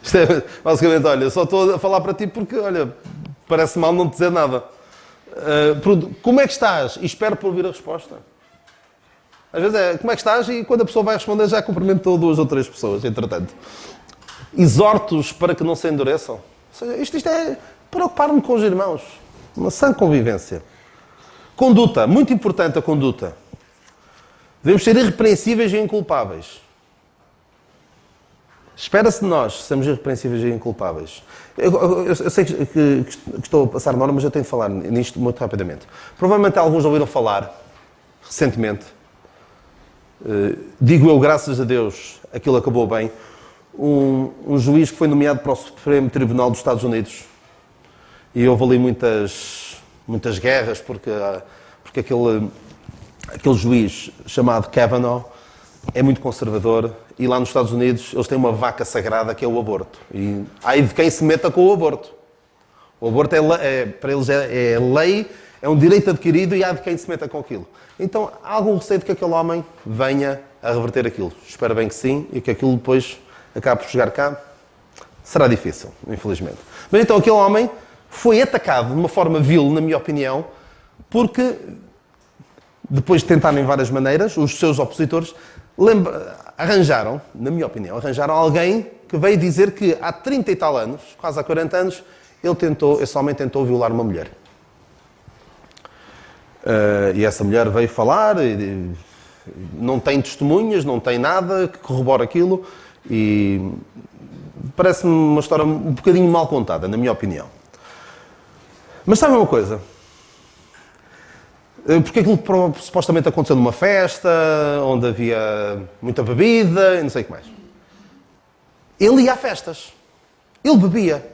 Isto é, basicamente, olha, só estou a falar para ti porque, olha, parece mal não te dizer nada. Como é que estás? E espero por ouvir a resposta. Às vezes é: como é que estás? E quando a pessoa vai responder, já cumprimentou 2 ou 3 pessoas, entretanto. Exortos para que não se endureçam. Ou seja, isto é preocupar-me com os irmãos. Uma sã convivência. Conduta. Muito importante a conduta. Devemos ser irrepreensíveis e inculpáveis. Espera-se de nós sermos irrepreensíveis e inculpáveis. Eu sei que estou a passar uma hora, mas eu tenho de falar nisto muito rapidamente. Provavelmente alguns ouviram falar, recentemente, digo eu, graças a Deus, aquilo acabou bem, um juiz que foi nomeado para o Supremo Tribunal dos Estados Unidos. E houve ali muitas guerras, porque aquele juiz chamado Kavanaugh é muito conservador, e lá nos Estados Unidos eles têm uma vaca sagrada que é o aborto. E aí de quem se meta com o aborto. O aborto para eles é lei, é um direito adquirido, e há de quem se meta com aquilo. Então há algum receio de que aquele homem venha a reverter aquilo. Espero bem que sim, e que aquilo depois acabe por chegar cá. Será difícil, infelizmente. Mas então aquele homem foi atacado de uma forma vil, na minha opinião, porque depois de tentarem várias maneiras, os seus opositores arranjaram, na minha opinião, alguém que veio dizer que há 30 e tal anos, quase há 40 anos, esse homem tentou violar uma mulher. E essa mulher veio falar, e não tem testemunhas, não tem nada que corrobore aquilo, e parece-me uma história um bocadinho mal contada, na minha opinião. Mas sabem uma coisa? Porque aquilo supostamente aconteceu numa festa, onde havia muita bebida e não sei o que mais. Ele ia a festas. Ele bebia.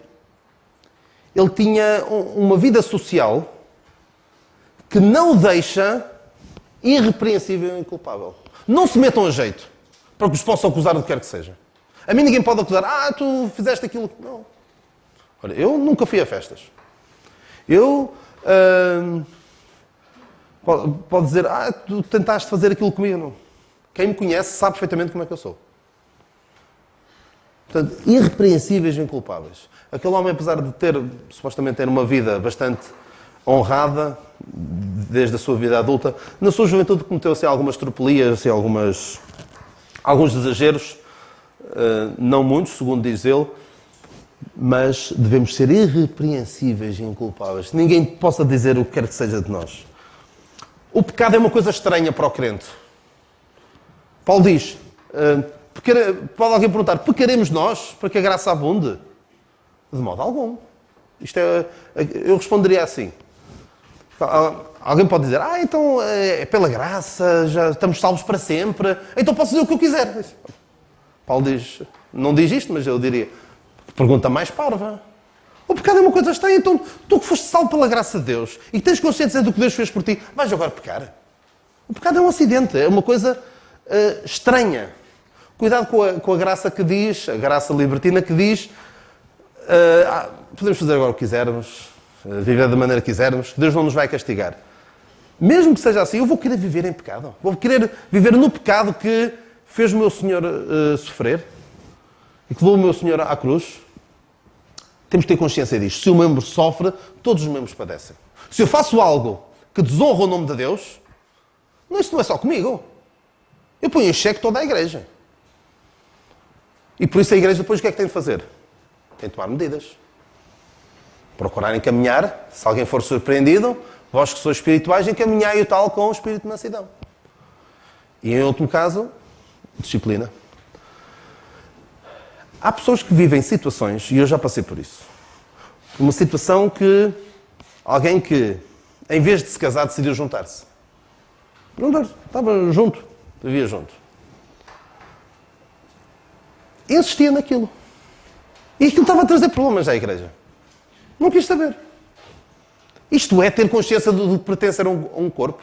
Ele tinha uma vida social que não o deixa irrepreensível e inculpável. Não se metam a jeito para que os possam acusar do que quer que seja. A mim ninguém pode acusar, tu fizeste aquilo. Não. Olha, eu nunca fui a festas. Eu... pode dizer, tu tentaste fazer aquilo comigo. Não. Quem me conhece sabe perfeitamente como é que eu sou. Portanto, irrepreensíveis e inculpáveis. Aquele homem, apesar de supostamente ter uma vida bastante honrada, desde a sua vida adulta, na sua juventude cometeu assim, algumas tropelias, assim, alguns exageros, não muitos, segundo diz ele, mas devemos ser irrepreensíveis e inculpáveis. Ninguém possa dizer o que quer que seja de nós. O pecado é uma coisa estranha para o crente. Paulo diz, pode alguém perguntar, pecaremos nós para que a graça abunde? De modo algum. Eu responderia assim. Alguém pode dizer, então é pela graça, já estamos salvos para sempre, então posso dizer o que eu quiser. Paulo diz, não diz isto, mas eu diria, pergunta mais parva. O pecado é uma coisa estranha, então tu que foste salvo pela graça de Deus e que tens consciência do que Deus fez por ti, vais agora pecar? O pecado é um acidente, é uma coisa estranha. Cuidado com a graça que diz, a graça libertina que diz, podemos fazer agora o que quisermos, viver da maneira que quisermos, que Deus não nos vai castigar. Mesmo que seja assim, eu vou querer viver em pecado. Vou querer viver no pecado que fez o meu Senhor sofrer e que levou o meu Senhor à cruz. Temos que ter consciência disto. Se o membro sofre, todos os membros padecem. Se eu faço algo que desonra o nome de Deus, isso não é só comigo. Eu ponho em xeque toda a igreja. E por isso a igreja depois o que é que tem de fazer? Tem de tomar medidas. Procurar encaminhar, se alguém for surpreendido, vós que sois espirituais, encaminhai o tal com o espírito de mansidão. E em último caso, disciplina. Há pessoas que vivem situações, e eu já passei por isso, uma situação que alguém que, em vez de se casar, decidiu juntar-se. Estava junto, vivia junto. Insistia naquilo. E aquilo estava a trazer problemas à igreja. Não quis saber. Isto é ter consciência de pertencer a um corpo.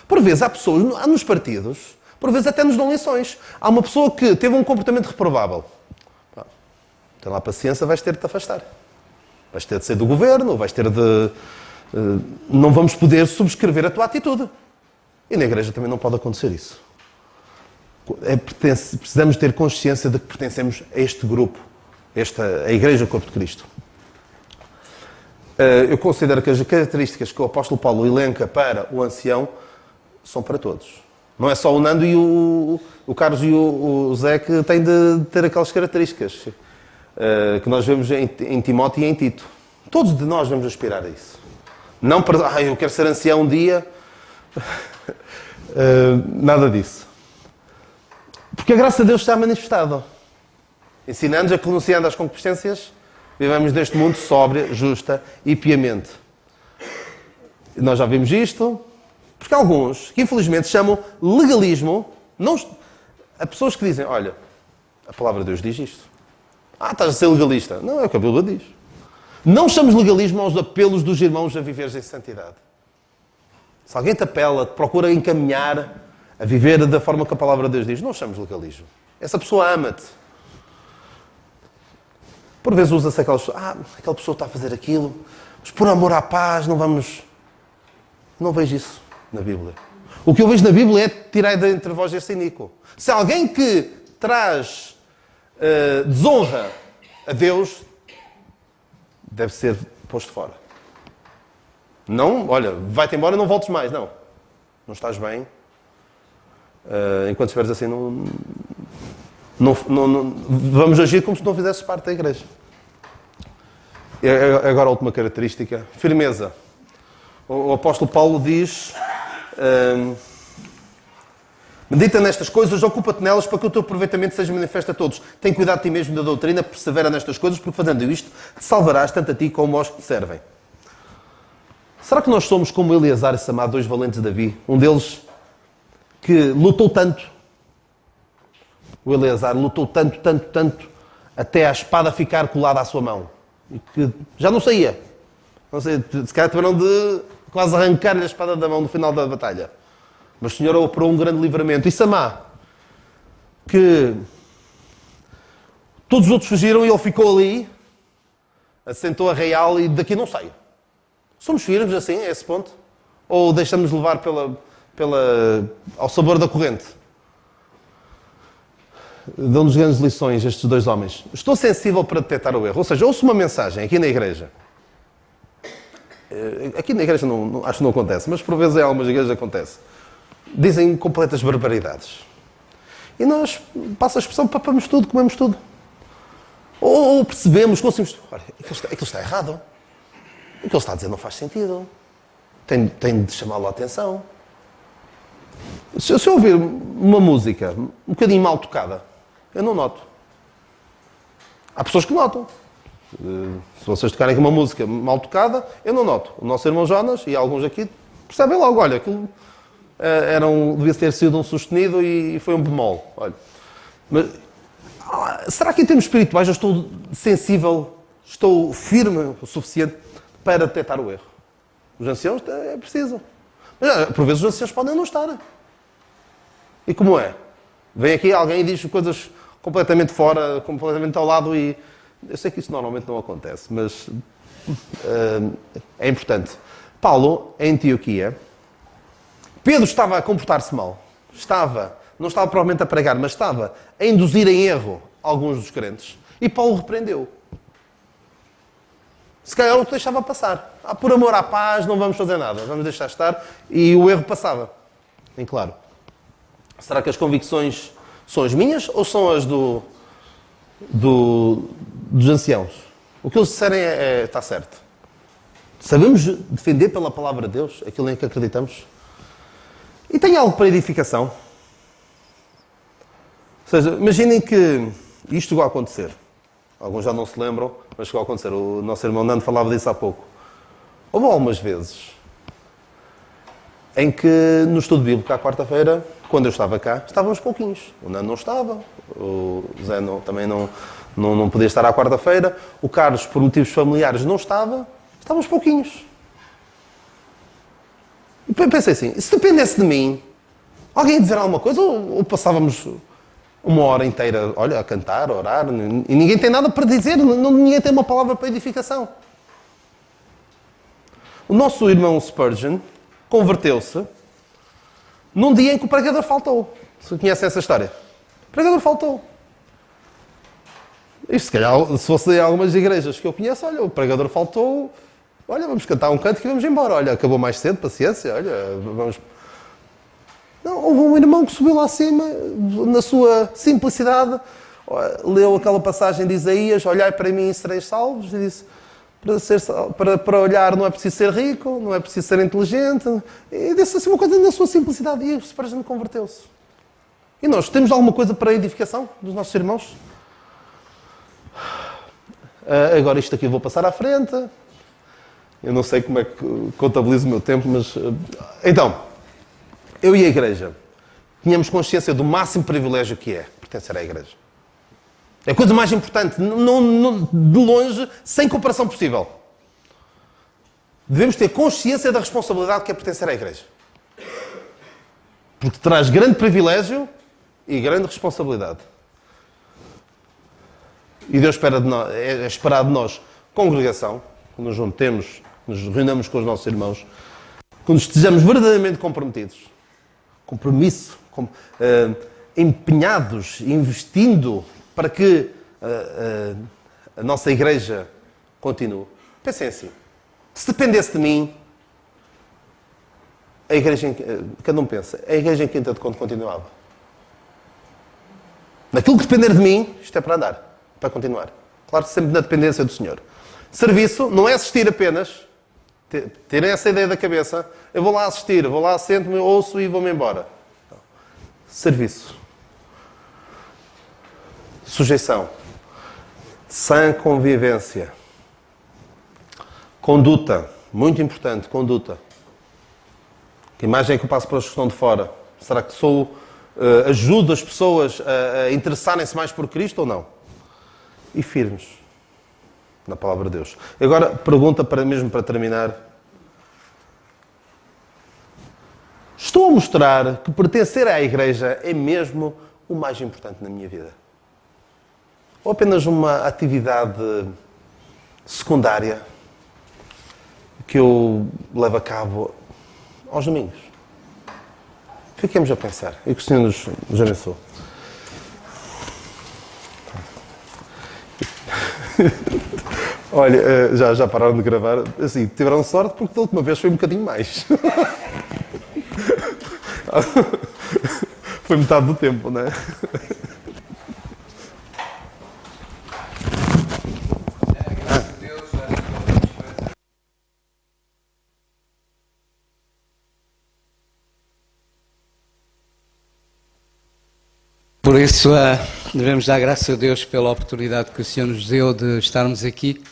Por vezes há pessoas, nos partidos, por vezes até nos dão lições. Há uma pessoa que teve um comportamento reprovável. Tem lá paciência, vais ter de te afastar. Vais ter de sair do governo, vais ter de... não vamos poder subscrever a tua atitude. E na igreja também não pode acontecer isso. Precisamos ter consciência de que pertencemos a este grupo, a Igreja Corpo de Cristo. Eu considero que as características que o apóstolo Paulo elenca para o ancião são para todos. Não é só o Nando e o Carlos e o Zé que têm de ter aquelas características que nós vemos em Timóteo e em Tito. Todos de nós vamos aspirar a isso. Não para, eu quero ser ancião um dia. Nada disso. Porque a graça de Deus está manifestada. Ensinando-nos a que, renunciando às concupiscências, vivemos neste mundo sóbria, justa e piamente. Nós já vimos isto, porque há alguns que infelizmente chamam legalismo, a pessoas que dizem, olha, a palavra de Deus diz isto. Estás a ser legalista. Não, é o que a Bíblia diz. Não chamamos legalismo aos apelos dos irmãos a viveres em santidade. Se alguém te apela, te procura encaminhar a viver da forma que a palavra de Deus diz, não chamamos legalismo. Essa pessoa ama-te. Por vezes usa-se aquela pessoa está a fazer aquilo, mas por amor à paz não vamos... Não vejo isso na Bíblia. O que eu vejo na Bíblia é tirar de entre vós esse iníquo. Se alguém que traz desonra a Deus, deve ser posto fora. Não, olha, vai-te embora e não voltes mais. Não. Não estás bem. Enquanto estiveres assim, não, vamos agir como se não fizesses parte da igreja. Agora a última característica, firmeza. O apóstolo Paulo diz, medita nestas coisas, ocupa-te nelas para que o teu aproveitamento seja manifesto a todos. Tem cuidado de ti mesmo da doutrina, persevera nestas coisas, porque fazendo isto, te salvarás tanto a ti como aos que te servem. Será que nós somos como Eleazar e Samá, dois valentes de Davi? Um deles que lutou tanto. O Eleazar lutou tanto, até a espada ficar colada à sua mão. E que já não saía. Não sei, se calhar tiveram de quase arrancar-lhe a espada da mão no final da batalha. Mas o Senhor operou um grande livramento. E Samá, que todos os outros fugiram e ele ficou ali, assentou a real e daqui não sai. Somos firmes assim, a esse ponto? Ou deixamos levar ao sabor da corrente? Dão-nos grandes lições estes dois homens. Estou sensível para detectar o erro. Ou seja, ouço uma mensagem aqui na igreja. Aqui na igreja acho que não acontece, mas por vezes em algumas igrejas acontece. Dizem completas barbaridades. E nós, passa a expressão, papamos tudo, comemos tudo. Ou percebemos, conseguimos... Olha, aquilo está errado. O que ele está a dizer não faz sentido. Tem de chamá-lo a atenção. Se eu ouvir uma música um bocadinho mal tocada, eu não noto. Há pessoas que notam. Se vocês tocarem aqui uma música mal tocada, eu não noto. O nosso irmão Jonas e alguns aqui percebem logo, olha, aquilo devia ter sido um sustenido e foi um bemol. Olha. Mas, será que em termos espirituais eu estou sensível, estou firme o suficiente para detectar o erro? Os anciãos é preciso. Mas, por vezes os anciãos podem não estar. E como é? Vem aqui alguém e diz coisas completamente fora, completamente ao lado e... Eu sei que isso normalmente não acontece, mas é importante. Paulo, em Antioquia, Pedro estava a comportar-se mal. Não estava provavelmente a pregar, mas estava a induzir em erro alguns dos crentes. E Paulo repreendeu. Se calhar o que deixava passar. Por amor à paz, não vamos fazer nada. Vamos deixar estar. E o erro passava. Em claro. Será que as convicções são as minhas ou são as dos anciãos? O que eles disserem está certo. Sabemos defender pela palavra de Deus aquilo em que acreditamos? E tem algo para edificação. Ou seja, imaginem que isto chegou a acontecer. Alguns já não se lembram, mas chegou a acontecer. O nosso irmão Nando falava disso há pouco. Houve algumas vezes em que no estudo bíblico, à quarta-feira, quando eu estava cá, estávamos pouquinhos. O Nando não estava, o Zé também não podia estar à quarta-feira, o Carlos, por motivos familiares, não estava, estávamos pouquinhos. E pensei assim, se dependesse de mim, alguém ia dizer alguma coisa, ou passávamos uma hora inteira, olha, a cantar, a orar, e ninguém tem nada para dizer, ninguém tem uma palavra para edificação. O nosso irmão Spurgeon converteu-se num dia em que o pregador faltou. Você conhece essa história? O pregador faltou. Isto, se calhar, se fosse em algumas igrejas que eu conheço, olha, o pregador faltou, olha, vamos cantar um canto e vamos embora. Olha, acabou mais cedo, paciência, olha, vamos... Não, houve um irmão que subiu lá acima, na sua simplicidade, leu aquela passagem de Isaías, olhai para mim e sereis salvos, e disse, para olhar não é preciso ser rico, não é preciso ser inteligente, e disse assim uma coisa na sua simplicidade, e o Spurgeon converteu-se. E nós, temos alguma coisa para a edificação dos nossos irmãos? Agora isto aqui eu vou passar à frente, eu não sei como é que contabilizo o meu tempo, mas... Então, eu e a igreja tínhamos consciência do máximo privilégio que é pertencer à igreja. É a coisa mais importante, de longe, sem comparação possível. Devemos ter consciência da responsabilidade que é pertencer à igreja. Porque traz grande privilégio e grande responsabilidade. E Deus espera de nós, é esperado de nós, congregação, quando nos juntemos, nos reunamos com os nossos irmãos, quando estejamos verdadeiramente comprometidos, empenhados, investindo para que a nossa igreja continue. Pensem assim, se dependesse de mim, a igreja, cada um pensa, a igreja em Quinta de Conde continuava. Naquilo que depender de mim, isto é para andar, para continuar. Claro, sempre na dependência do Senhor. Serviço não é assistir apenas, terem essa ideia da cabeça, eu vou lá assistir, vou lá, sento-me, ouço e vou-me embora. Não. Serviço. Sujeição. Sã convivência. Conduta muito importante, conduta. Que imagem é que eu passo para os que estão de fora? Será que ajudo as pessoas a interessarem-se mais por Cristo ou não? E firmes na palavra de Deus. Agora, pergunta mesmo para terminar. Estou a mostrar que pertencer à igreja é mesmo o mais importante na minha vida? Ou apenas uma atividade secundária que eu levo a cabo aos domingos? Fiquemos a pensar. E que o Senhor nos abençoe. Olha, já pararam de gravar. Assim, tiveram sorte porque da última vez foi um bocadinho mais. Foi metade do tempo, não é? Por isso, devemos dar graças a Deus pela oportunidade que o Senhor nos deu de estarmos aqui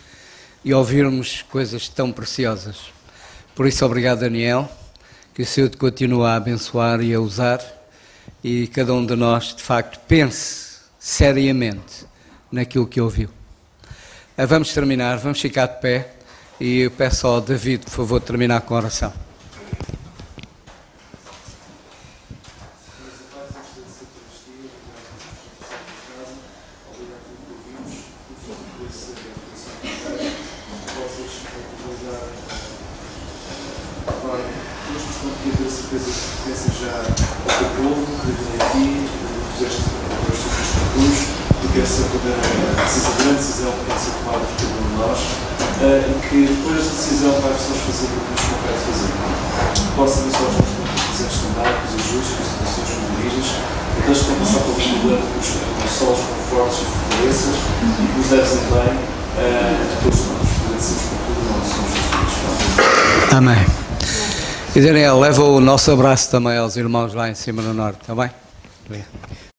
e ouvirmos coisas tão preciosas. Por isso, obrigado, Daniel, que o Senhor te continue a abençoar e a usar, e cada um de nós, de facto, pense seriamente naquilo que ouviu. Vamos terminar, vamos ficar de pé, e eu peço ao David, por favor, terminar com a oração. Amém. E Daniel, leva o nosso abraço também aos irmãos lá em cima no norte, está bem? Obrigado.